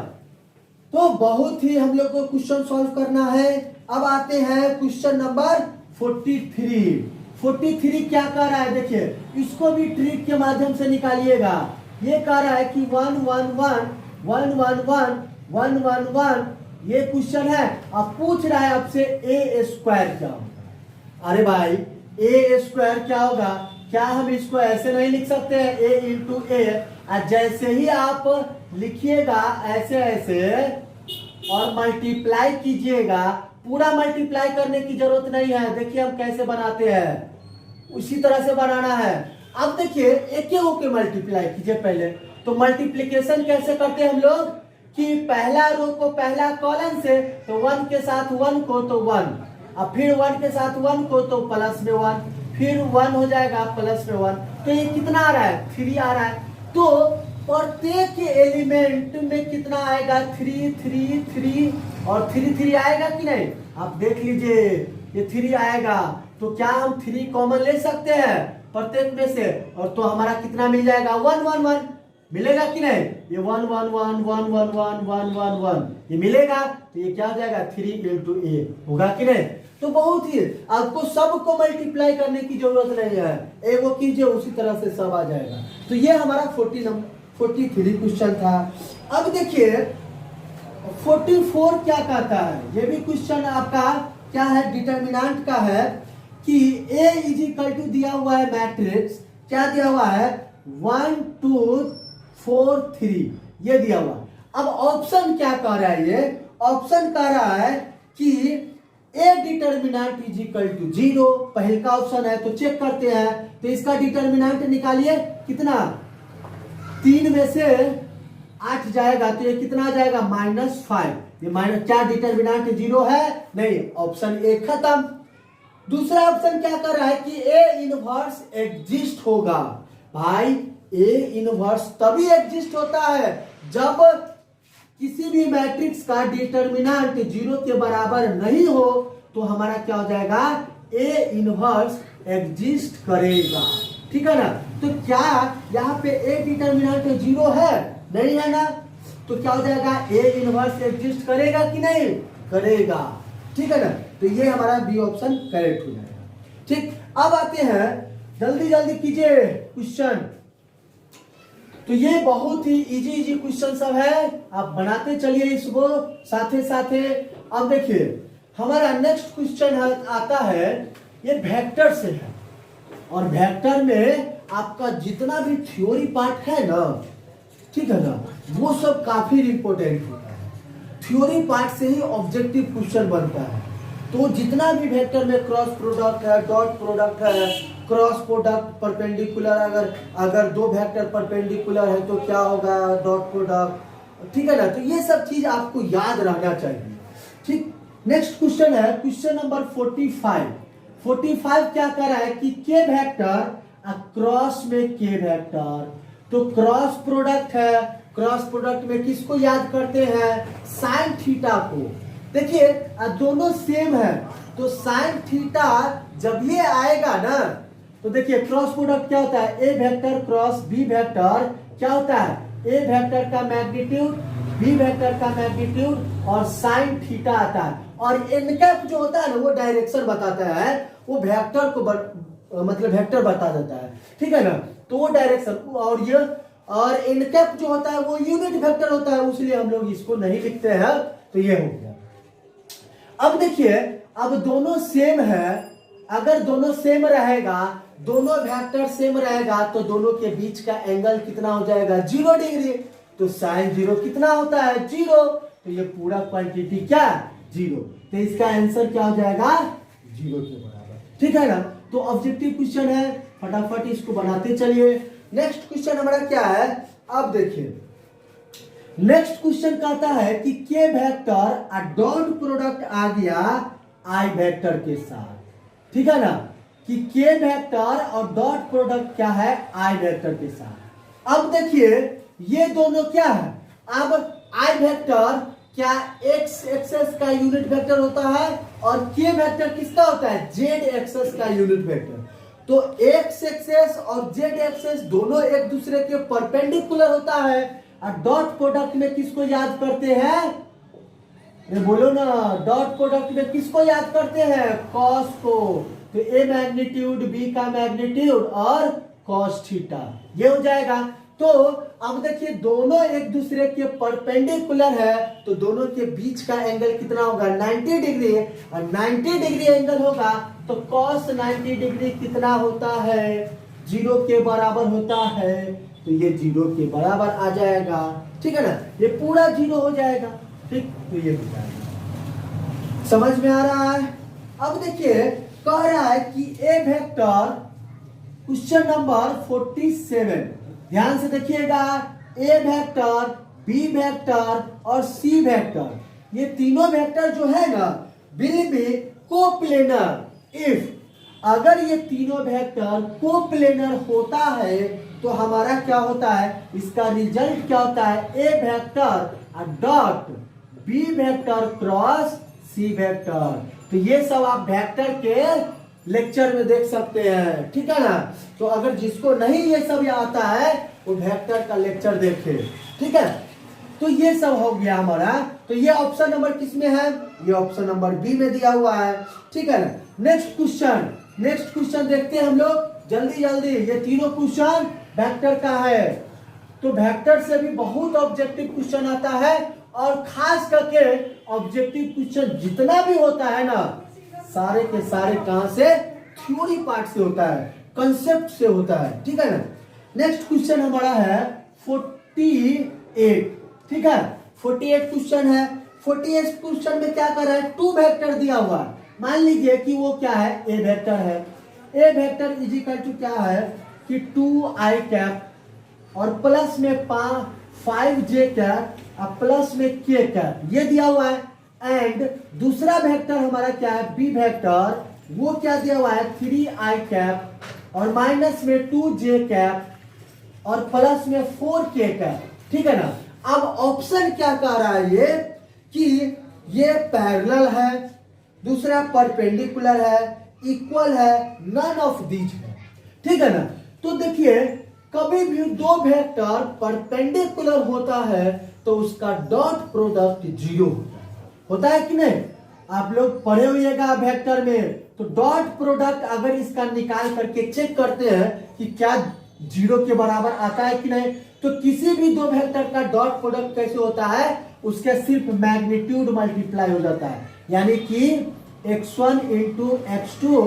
तो बहुत ही हम लोग को क्वेश्चन सॉल्व करना है। अब आते हैं क्वेश्चन नंबर 43। 43 क्या कर रहा है, देखिए इसको भी ट्रिक के माध्यम से निकालिएगा। ये कह रहा है कि 1 1 1 1 1 1 1 1 1 ये क्वेश्चन है। अब पूछ रहा है आपसे ए स्क्वायर क्या होगा। अरे भाई ए स्क्वायर क्या होगा, क्या हम इसको ऐसे नहीं लिख सकते हैं ए इंटू ए। जैसे ही आप लिखिएगा ऐसे ऐसे और मल्टीप्लाई कीजिएगा, पूरा मल्टीप्लाई करने की जरूरत नहीं है। देखिए हम कैसे बनाते हैं, उसी तरह से बनाना है। अब देखिए एक के मल्टीप्लाई कीजिए पहले। तो मल्टीप्लिकेशन कैसे करते हैं हम लोग कि पहला रो को पहला कॉलम से, तो 1 के साथ 1 को तो 1, अब फिर 1 के साथ 1 को तो प्लस में 1, फिर 1 हो जाएगा प्लस में 1। तो ये कितना आ रहा है, 3 आ रहा है। तो प्रत्येक एलिमेंट में कितना आएगा, 3 3 3 और 3 3 आएगा कि नहीं। आप देख लीजिए ये 3 आएगा। तो क्या हम 3 कॉमन ले सकते हैं प्रत्येक में से, और तो हमारा कितना मिल जाएगा, 1 1 1 मिलेगा कि नहीं। ये 1 1 1 1 1 1 1 1 1 ये मिलेगा। तो ये क्या हो जाएगा, 3 इंटू ए होगा कि नहीं। तो बहुत ही आपको सबको मल्टीप्लाई करने की जरूरत नहीं है, एगो कीजिए उसी तरह से सब आ जाएगा। तो ये हमारा 43 क्वेश्चन था। अब देखिए 44 क्या कहता है, ये भी क्वेश्चन आपका क्या है, डिटर्मिनेंट का है कि A इज इक्वल टू दिया हुआ है मैट्रिक्स, क्या दिया हुआ है 1 2 4 3 ये दिया हुआ। अब ऑप्शन क्या कह रहा है, ये ऑप्शन कह रहा है कि A determinant is equal to 0। पहले का ऑप्शन है तो चेक करते हैं। तो इसका डिटर्मिनेंट निकालिए, कितना 3 में से 8 जाएगा तो ये कितना आ जाएगा, -5। ये माइनस, क्या डिटर्मिनेंट 0 है, नहीं, ऑप्शन ए खत्म। दूसरा ऑप्शन क्या कर रहा है कि ए इनवर्स एग्जिस्ट होगा। भाई ए इनवर्स तभी एग्जिस्ट होता है जब किसी भी मैट्रिक्स का डिटर्मिनेंट 0 के बराबर नहीं हो, तो हमारा क्या हो जाएगा, ए इनवर्स एग्जिस्ट करेगा, ठीक है ना। तो क्या यहाँ पे ए डिटर्मिनेंट 0 है, नहीं है ना। तो क्या हो जाएगा, ए इनवर्स एग्जिस्ट करेगा कि नहीं करेगा, ठीक है ना। तो ये हमारा बी ऑप्शन करेक्ट हो जाएगा, ठीक। अब आते हैं, जल्दी जल्दी कीजिए क्वेश्चन। तो ये बहुत ही इजी क्वेश्चन सब है, आप बनाते चलिए इसको साथे साथे। अब देखिए हमारा नेक्स्ट क्वेश्चन आता है, ये वेक्टर से है। और वेक्टर में आपका जितना भी थ्योरी पार्ट है ना, ठीक है ना, वो सब काफी इंपॉर्टेंट होता है। थ्योरी पार्ट से ही ऑब्जेक्टिव क्वेश्चन बनता है। तो जितना भी वेक्टर में क्रॉस प्रोडक्ट है, डॉट प्रोडक्ट है, क्रॉस प्रोडक्ट, परपेंडिकुलर, अगर दो वेक्टर परपेंडिकुलर है तो क्या होगा, डॉट प्रोडक्ट, ठीक है ना। तो ये सब चीज आपको याद रहना चाहिए, ठीक। नेक्स्ट क्वेश्चन है क्वेश्चन नंबर 45। 45 क्या कर रहा है कि के वेक्टर क्रॉस में के वेक्टर, तो क्रॉस प्रोडक्ट है, क्रॉस प्रोडक्ट में किसको याद करते हैं, साइन थीटा को। देखिए दोनों सेम है, तो साइन थीटा जब ये आएगा ना, तो देखिए क्रॉस प्रोडक्ट क्या होता है, a vector cross B vector क्या होता है, ए वेक्टर का मैग्नीट्यूड बी वेक्टर का मैग्नीट्यूड और साइन थीटा आता है। और एनकैप जो होता है ना, वो डायरेक्शन बताता है, वो वेक्टर को मतलब वेक्टर बता देता है, ठीक है ना। तो वो डायरेक्शन, और ये और एनकैप जो होता है वो यूनिट वेक्टर होता है, इसलिए हम लोग इसको नहीं लिखते हैं। तो ये हो गया। अब देखिए अब दोनों सेम है, अगर दोनों सेम रहेगा, दोनों वेक्टर सेम रहेगा, तो दोनों के बीच का एंगल कितना हो जाएगा, 0 डिग्री। तो साइन 0 कितना होता है, 0। तो ये पूरा क्वांटिटी क्या, 0। तो इसका आंसर क्या हो जाएगा, 0 के बराबर, ठीक है ना। तो ऑब्जेक्टिव क्वेश्चन है, फटाफट इसको बनाते चलिए। नेक्स्ट क्वेश्चन हमारा क्या है, अब देखिए नेक्स्ट क्वेश्चन कहता है कि के वेक्टर डॉट प्रोडक्ट आ गया आई वेक्टर के साथ, ठीक है ना, कि के वेक्टर और डॉट प्रोडक्ट क्या है, आई वेक्टर के साथ। अब देखिए ये दोनों क्या है, अब आई वेक्टर क्या एक्स एक्सेस का यूनिट वेक्टर होता है और के वेक्टर किसका होता है, जेड एक्सेस का यूनिट वेक्टर। तो एक्स एक्सेस और जेड एक्सेस दोनों एक दूसरे के परपेंडिकुलर होता है। और डॉट प्रोडक्ट में किसको याद करते हैं, ये बोलो ना, डॉट प्रोडक्ट में किसको याद करते हैं, कॉस को। तो ए मैग्नीट्यूड बी का मैग्नीट्यूड और कॉस थीटा, ये हो जाएगा। तो अब देखिए दोनों एक दूसरे के परपेंडिकुलर है, तो दोनों के बीच का एंगल कितना होगा, 90 डिग्री। और 90 डिग्री एंगल होगा तो cos 90 डिग्री कितना होता है, 0 के बराबर होता है। तो ये 0 के बराबर आ जाएगा, ठीक है ना, ये पूरा 0 हो जाएगा। ठीक, तो ये हो जाएगा, समझ में आ रहा है। अब देखिए कह रहा है कि ए वेक्टर, क्वेश्चन नंबर 47, ध्यान से देखिएगा, ए वेक्टर, बी वेक्टर और सी वेक्टर, ये तीनों वेक्टर जो है ना विल बी कोप्लेनर इफ, अगर ये तीनों वेक्टर कोप्लेनर होता है तो हमारा क्या होता है, इसका रिजल्ट क्या होता है, a vector dot B vector cross c vector. तो ये सब आप वेक्टर के लेक्चर में देख सकते हैं, ठीक है ना। तो अगर जिसको नहीं ये सब आता है वो वेक्टर का लेक्चर देखे, ठीक है। तो ये सब हो गया हमारा। तो ये ऑप्शन नंबर किस में है, ये ऑप्शन नंबर बी में दिया हुआ है, ठीक है ना। नेक्स्ट क्वेश्चन देखते हैं हम लोग जल्दी जल्दी। ये तीनों क्वेश्चन वेक्टर का है। तो वेक्टर से भी बहुत ऑब्जेक्टिव क्वेश्चन आता है, और खास करके ऑब्जेक्टिव क्वेश्चन जितना भी होता है ना, सारे के सारे कहां से, थ्योरी पार्ट से होता है, कंसेप्ट से होता है, ठीक है ना। नेक्स्ट क्वेश्चन हमारा है 48, ठीक है, 48 क्वेश्चन है। 48 क्वेश्चन में क्या कर रहा है, टू वेक्टर दिया हुआ है। मान लीजिए कि वो क्या है, ए वेक्टर है। A vector is equal to क्या है कि 2i कैप और प्लस में 5j कैप और प्लस में k कैप, ये दिया हुआ है। एंड दूसरा वेक्टर हमारा क्या है, बी वेक्टर, वो क्या दिया हुआ है, 3i कैप और माइनस में 2j कैप और प्लस में 4k कैप, ठीक है ना। अब ऑप्शन क्या कह रहा है ये कि ये पैरेलल है, दूसरा परपेंडिकुलर है, इक्वल है, नन ऑफ दीज है, ठीक है ना। तो देखिए कभी भी दो वेक्टर परपेंडिकुलर होता है तो उसका डॉट प्रोडक्ट 0 होता है कि नहीं। आप लोग पढ़े हुएगा वेक्टर में, तो डॉट प्रोडक्ट अगर इसका निकाल करके चेक करते हैं कि क्या 0 के बराबर आता है कि नहीं, तो किसी भी दो वेक्टर का डॉट प्रोडक्ट कैसे होता है, उसके सिर्फ मैग्नीट्यूड मल्टीप्लाई हो जाता है, यानी कि x1 into x2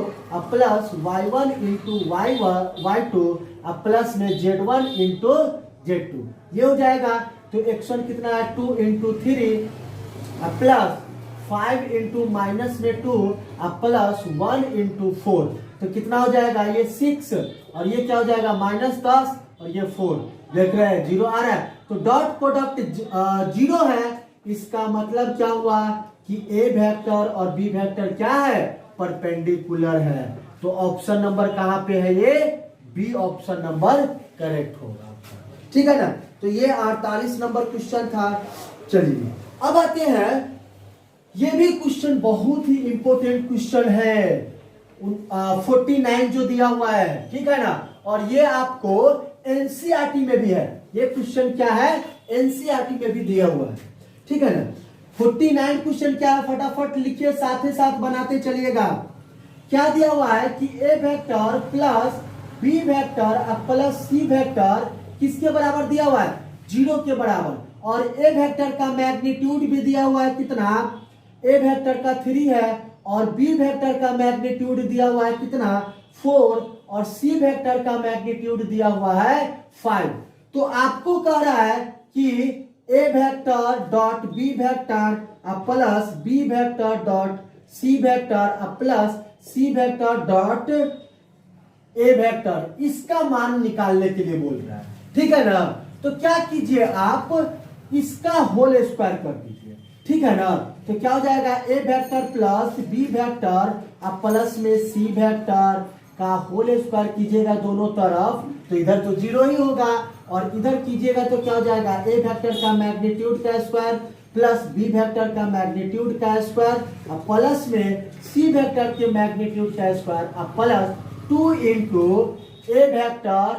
plus y1 into y2 plus में z1 इंटू z2, ये हो जाएगा। तो x1 कितना है, 2 इंटू 3 प्लस 5 इंटू माइनस में 2 प्लस 1 इंटू 4, तो कितना हो जाएगा, ये 6 और ये क्या हो जाएगा, -10 और ये 4, देख रहे हैं 0 आ रहा है। तो डॉट प्रोडक्ट 0 है, इसका मतलब क्या हुआ कि ए वेक्टर और बी वेक्टर क्या है, परपेंडिकुलर है। तो ऑप्शन नंबर कहां पे है, ये बी ऑप्शन नंबर करेक्ट होगा, ठीक है ना। तो ये 48 नंबर क्वेश्चन था। चलिए अब आते हैं, ये भी क्वेश्चन बहुत ही इंपॉर्टेंट क्वेश्चन है, 49 जो दिया हुआ है, ठीक है ना। और ये आपको एनसीईआरटी में भी है, ये क्वेश्चन क्या है, एनसीईआरटी में भी दिया हुआ है, ठीक है ना। 49 क्वेश्चन क्या है, फटाफट लिखिए, साथ ही साथ बनाते चलिएगा। क्या दिया हुआ है कि a vector plus B vector plus c vector किसके बराबर दिया हुआ है, 0 के बराबर। और ए वेक्टर का मैग्नीट्यूड भी दिया हुआ है कितना, ए वेक्टर का 3 है और बी वेक्टर का मैग्नीट्यूड दिया हुआ है कितना, 4 और सी वेक्टर का मैग्नीट्यूड दिया हुआ है 5। तो आपको कह रहा है कि a vector dot B vector plus B vector dot C vector plus c vector dot A vector, इसका मान निकालने के लिए बोल रहा है, ठीक है ना। तो क्या कीजिए, आप इसका होल स्क्वायर कर दीजिए, ठीक है ना। तो क्या हो जाएगा, ए vector plus B vector plus में सी वेक्टर का होल स्क्वायर कीजिएगा दोनों तरफ, तो इधर तो 0 ही होगा, और इधर कीजिएगा तो क्या हो जाएगा, ए वेक्टर का मैग्नीट्यूड का स्क्वायर प्लस बी वेक्टर का मैग्नीट्यूड का स्क्वायर और प्लस में सी वेक्टर के मैग्नीट्यूड का स्क्वायर और plus 2 into A vector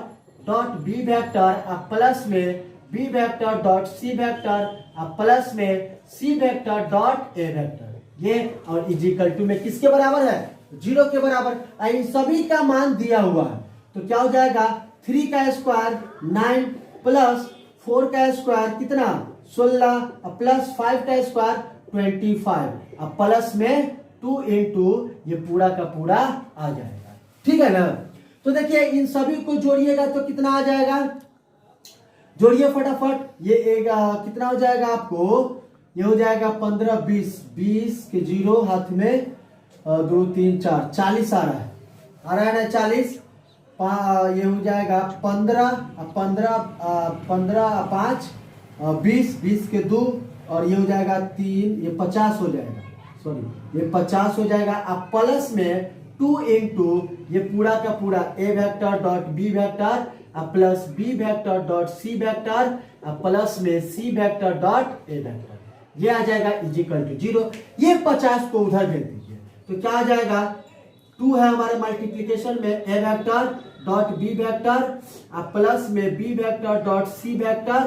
dot B vector और प्लस में बी वेक्टर डॉट सी वेक्टर और प्लस में सी वेक्टर डॉट ए वेक्टर। ये और इजिकल टू में किसके बराबर है? 0 के बराबर। इन सभी का मान दिया हुआ है तो क्या हो जाएगा 3 का स्क्वायर 9 प्लस 4 का स्क्वायर कितना 16 प्लस 5 का स्क्वायर 25 अब प्लस में 2 इंटू ये पूरा का पूरा आ जाएगा। ठीक है ना? तो देखिए इन सभी को जोड़िएगा तो कितना आ जाएगा, जोड़िए फटाफट। ये एक कितना हो जाएगा आपको, ये हो जाएगा 15 20 20 के 0 हाथ में 2 3 4 40 आ रहा है ना 40। ये हो जाएगा 15 15 15 5 20 20 के 2 और ये हो जाएगा 3, ये 50 हो जाएगा, सॉरी ये 50 हो जाएगा। अब प्लस में 2 इंटू ये पूरा का पूरा a vector dot B vector plus B vector dot C vector plus में सी वेक्टर डॉट ए वेक्टर, ये आ जाएगा इजिकल टू 0। ये 50 को उधर भेज दीजिए तो क्या आ जाएगा 2 है हमारे मल्टीप्लीकेशन में a vector dot B vector plus में बी वेक्टर डॉट सी वेक्टर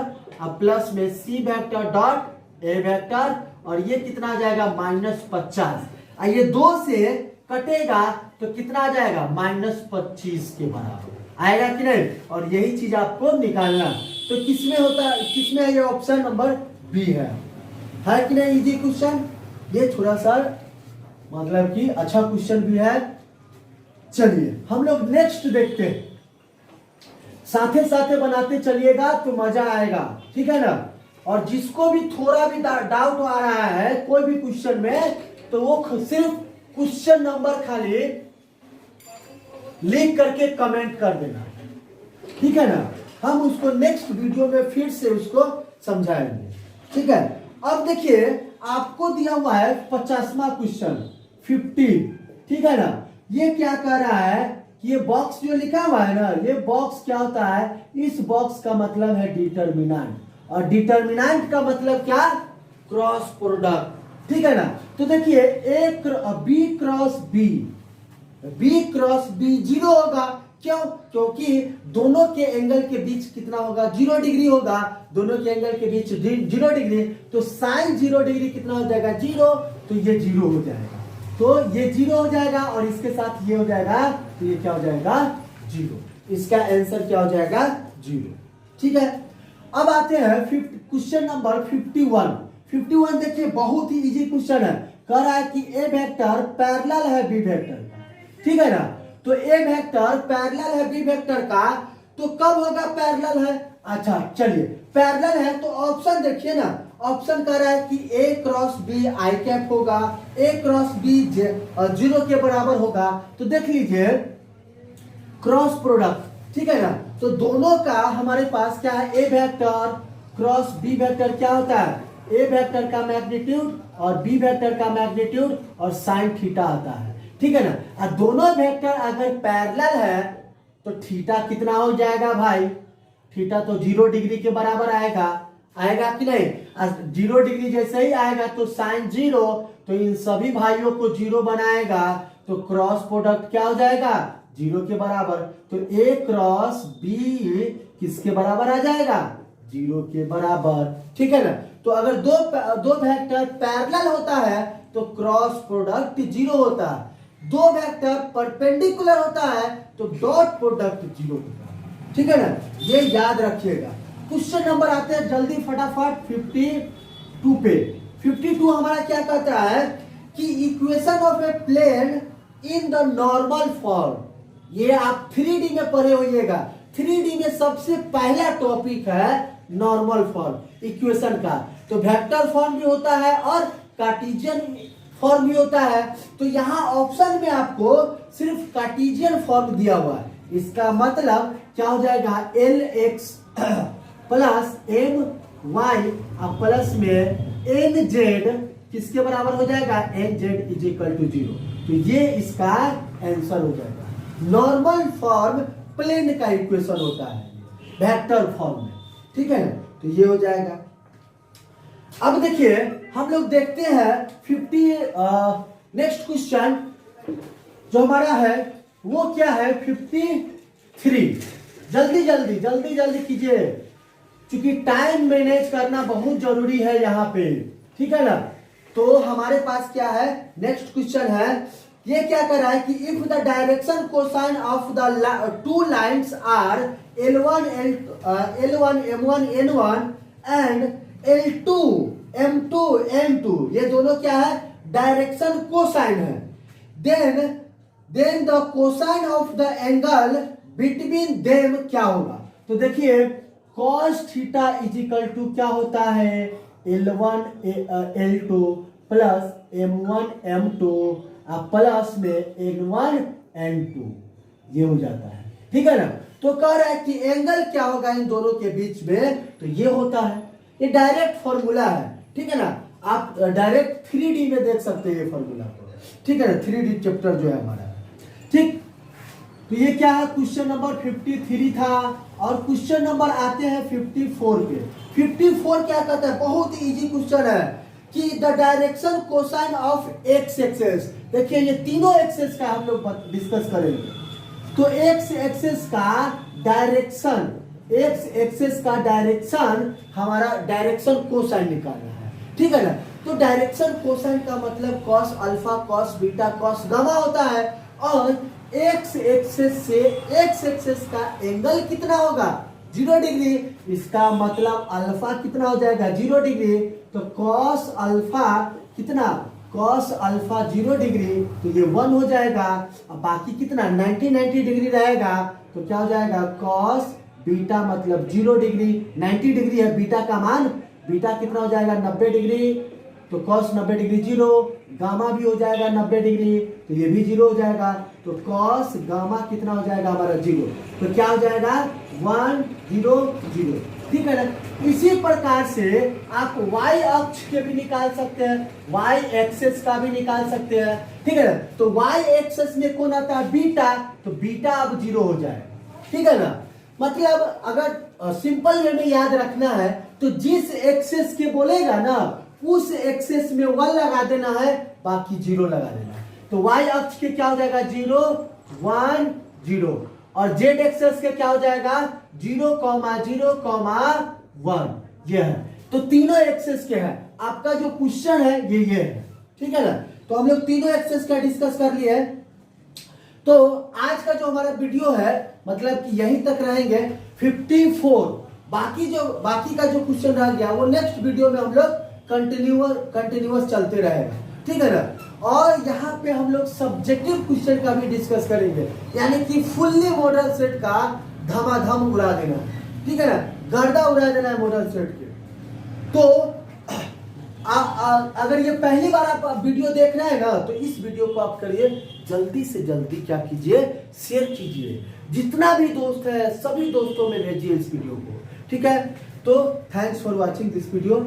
प्लस में सी वेक्टर डॉट ए वेक्टर और ये कितना आ जाएगा -50। ये 2 से कटेगा तो कितना आ जाएगा -25 के बराबर आएगा कि नहीं? और यही चीज आपको निकालना तो किसमें होता है, किसमें है? ये ऑप्शन नंबर बी है कि नहीं? इजी क्वेश्चन, ये थोड़ा सा मतलब कि अच्छा क्वेश्चन भी है। चलिए हम लोग नेक्स्ट देखते हैं, साथे साथे बनाते चलिएगा तो मजा आएगा। ठीक है ना? और जिसको भी थोड़ा भी डाउट आ रहा है कोई भी क्वेश्चन में तो वो सिर्फ क्वेश्चन नंबर खाली लिख करके कमेंट कर देना। ठीक है ना? हम उसको नेक्स्ट वीडियो में फिर से उसको समझाएंगे। ठीक है? अब देखिए आपको दिया हुआ है 50वां क्वेश्चन 50। ठीक है ना? ये क्या कह रहा है कि ये बॉक्स जो लिखा हुआ है ना, ये बॉक्स क्या होता है, इस बॉक्स का मतलब है डिटर्मिनेंट और डिटर्मिनेंट का मतलब क्या, क्रॉस प्रोडक्ट। ठीक है ना? तो देखिए बी क्रॉस बी 0 होगा। क्यों? क्योंकि दोनों के एंगल के बीच कितना होगा 0 डिग्री होगा, दोनों के एंगल के बीच 0 डिग्री तो साइन 0 डिग्री कितना हो जाएगा 0, तो ये 0 हो जाएगा, तो ये 0 हो जाएगा और इसके साथ ये हो जाएगा तो ये क्या हो जाएगा 0। इसका आंसर क्या हो जाएगा 0। ठीक है? अब आते हैं क्वेश्चन नंबर 51 देखिए बहुत ही इजी क्वेश्चन है। कह रहा है कि ए वेक्टर पैरेलल है बी वेक्टर का। ठीक है ना? तो ए वेक्टर पैरेलल है बी वेक्टर का तो कब होगा पैरेलल है? अच्छा चलिए पैरेलल है तो ऑप्शन देखिए ना, ऑप्शन कह रहा है कि ए क्रॉस बी आई कैप होगा, ए क्रॉस बी 0 के बराबर होगा। तो देख लीजिए क्रॉस प्रोडक्ट। ठीक है ना? तो दोनों का हमारे पास क्या है, a vector cross B vector क्या होता है, ए वेक्टर का मैग्नीट्यूड और बी वेक्टर का मैग्नीट्यूड और साइन थीटा आता है। ठीक है ना? और दोनों वेक्टर अगर पैरेलल है तो थीटा कितना हो जाएगा भाई, थीटा तो 0 डिग्री के बराबर आएगा कि नहीं? 0 डिग्री जैसे ही आएगा तो साइन 0, तो इन सभी भाइयों को 0 बनाएगा तो क्रॉस प्रोडक्ट क्या हो जाएगा 0 के बराबर। तो ए क्रॉस बी किसके बराबर आ जाएगा 0 के बराबर। ठीक है ना? तो अगर दो वेक्टर पैरेलल होता है तो क्रॉस प्रोडक्ट 0 होता है, दो वेक्टर परपेंडिकुलर होता है तो डॉट प्रोडक्ट 0 होता है। ठीक है ना? ये याद रखिएगा। क्वेश्चन नंबर आते हैं जल्दी फटाफट 52 पे। 52 हमारा क्या कहता है कि equation of a plane in the normal form. ये आप 3D में पढ़े होइएगा। 3D में सबसे पहला टॉपिक है नॉर्मल फॉर्म इक्वेशन का। तो वेक्टर फॉर्म भी होता है और कार्टेशियन फॉर्म भी होता है। तो यहाँ ऑप्शन में आपको सिर्फ कार्टेशियन फॉर्म दिया हुआ है। इसका मतलब क्या हो जाएगा LX प्लस MY प्लस में NZ किसके बराबर हो जाएगा NZ इज इक्वल टू 0। तो ये इसका आंसर हो जाएगा। नॉर्मल फॉर्म प्लेन का इक्वेशन होता है वेक्टर फॉर्म में। ठीक है ना? तो ये हो जाएगा। अब देखिए हम लोग देखते हैं 50 नेक्स्ट क्वेश्चन जो हमारा है वो क्या है 53। जल्दी जल्दी जल्दी जल्दी कीजिए क्योंकि टाइम मैनेज करना बहुत जरूरी है यहाँ पे, ठीक है ना। तो हमारे पास क्या है नेक्स्ट क्वेश्चन है, ये क्या कर रहा है कि if the direction cosine of the two lines are L1 M1 N1 and L2 M2 N2, ये दोनों क्या है डायरेक्शन कोसाइन है, then the cosine of the angle between them क्या होगा। तो देखिए cos theta is equal to क्या होता है L1 L2 plus M1 M2 plus में N1 N2, ये हो जाता है, ठीक है ना। तो कह रहा है कि एंगल क्या होगा इन दोनों के बीच में, तो ये होता है, ये डायरेक्ट फॉर्मूला है, ठीक है ना। आप डायरेक्ट 3D में देख सकते हैं ये फॉर्मूला को, ठीक है ना, 3D चैप्टर जो है हमारा, ठीक। तो ये क्या है क्वेश्चन नंबर 53 था। और क्वेश्चन नंबर आते हैं 54 पे। 54 क्या कहता है, बहुत इजी क्वेश्चन है कि the direction cosine of x axes. देखिए ये तीनों एक्सेस का हम लोग डिस्कस करेंगे। तो एक्स एक्सेस का डायरेक्शन, एक्स एक्सेस का डायरेक्शन हमारा डायरेक्शन कोसाइन निकालना है, ठीक है ना। तो डायरेक्शन कोसाइन का मतलब cos alpha cos beta cos gamma होता है। और एक्स एक्सेस से एक्स एक्सेस का एंगल कितना होगा 0 डिग्री, इसका मतलब अल्फा कितना हो जाएगा 0 डिग्री। तो कॉस अल्फा कितना, कॉस अल्फा 0 डिग्री, तो ये 1 हो जाएगा। अब बाकी कितना 90 डिग्री रहेगा, तो क्या हो जाएगा कॉस बीटा मतलब 0 डिग्री, 90 डिग्री है बीटा का मान, बीटा कितना हो जाएगा 90 डिग्री, तो कॉस 90 डिग्री 0, गामा भी हो जाएगा 90 डिग्री, तो ये भी 0 हो जाएगा। तो कॉस गामा कितना हो जाएगा हमारा 0, तो क्या हो जाएगा 1 0 0, ठीक है ना। इसी प्रकार से आप y अक्ष के भी निकाल सकते हैं, y एक्सेस का भी निकाल सकते हैं, ठीक है ना। तो y एक्सेस में कौन आता है बीटा, तो बीटा अब 0 हो जाए, ठीक है ना। मतलब अगर सिंपल वे में याद रखना है तो जिस एक्सेस के बोलेगा ना उस एक्सेस में 1 लगा देना है, बाकी 0 लगा देना है। तो y अक्ष के क्या हो जाएगा 0 1 0, और z एक्सेस के क्या हो जाएगा 0 0 1, ये है। तो तीनों एक्सेस के है, आपका जो क्वेश्चन है ये है, ठीक है ना। तो हम लोग तीनों एक्सेस का डिस्कस कर लिए। तो आज का जो हमारा वीडियो है मतलब कि यहीं तक रहेंगे 54। बाकी का जो क्वेश्चन रह गया वो नेक्स्ट वीडियो में हम लोग कंटिन्यूअस चलते रहेगा, ठीक है ना। और यहाँ पे हम लोग सब्जेक्टिव क्वेश्चन का भी डिस्कस करेंगे, यानी कि फुल्ली मॉडल सेट का धमाधम उड़ा देना, ठीक है ना, गर्दा उड़ा देना है मॉडल सेट के। तो अगर ये पहली बार आप वीडियो देख रहे हैं ना तो इस वीडियो को आप करिए जल्दी से जल्दी, क्या कीजिए शेयर कीजिए, जितना भी दोस्त है सभी दोस्तों में भेजिए इस वीडियो को, ठीक है। तो thanks for watching this video.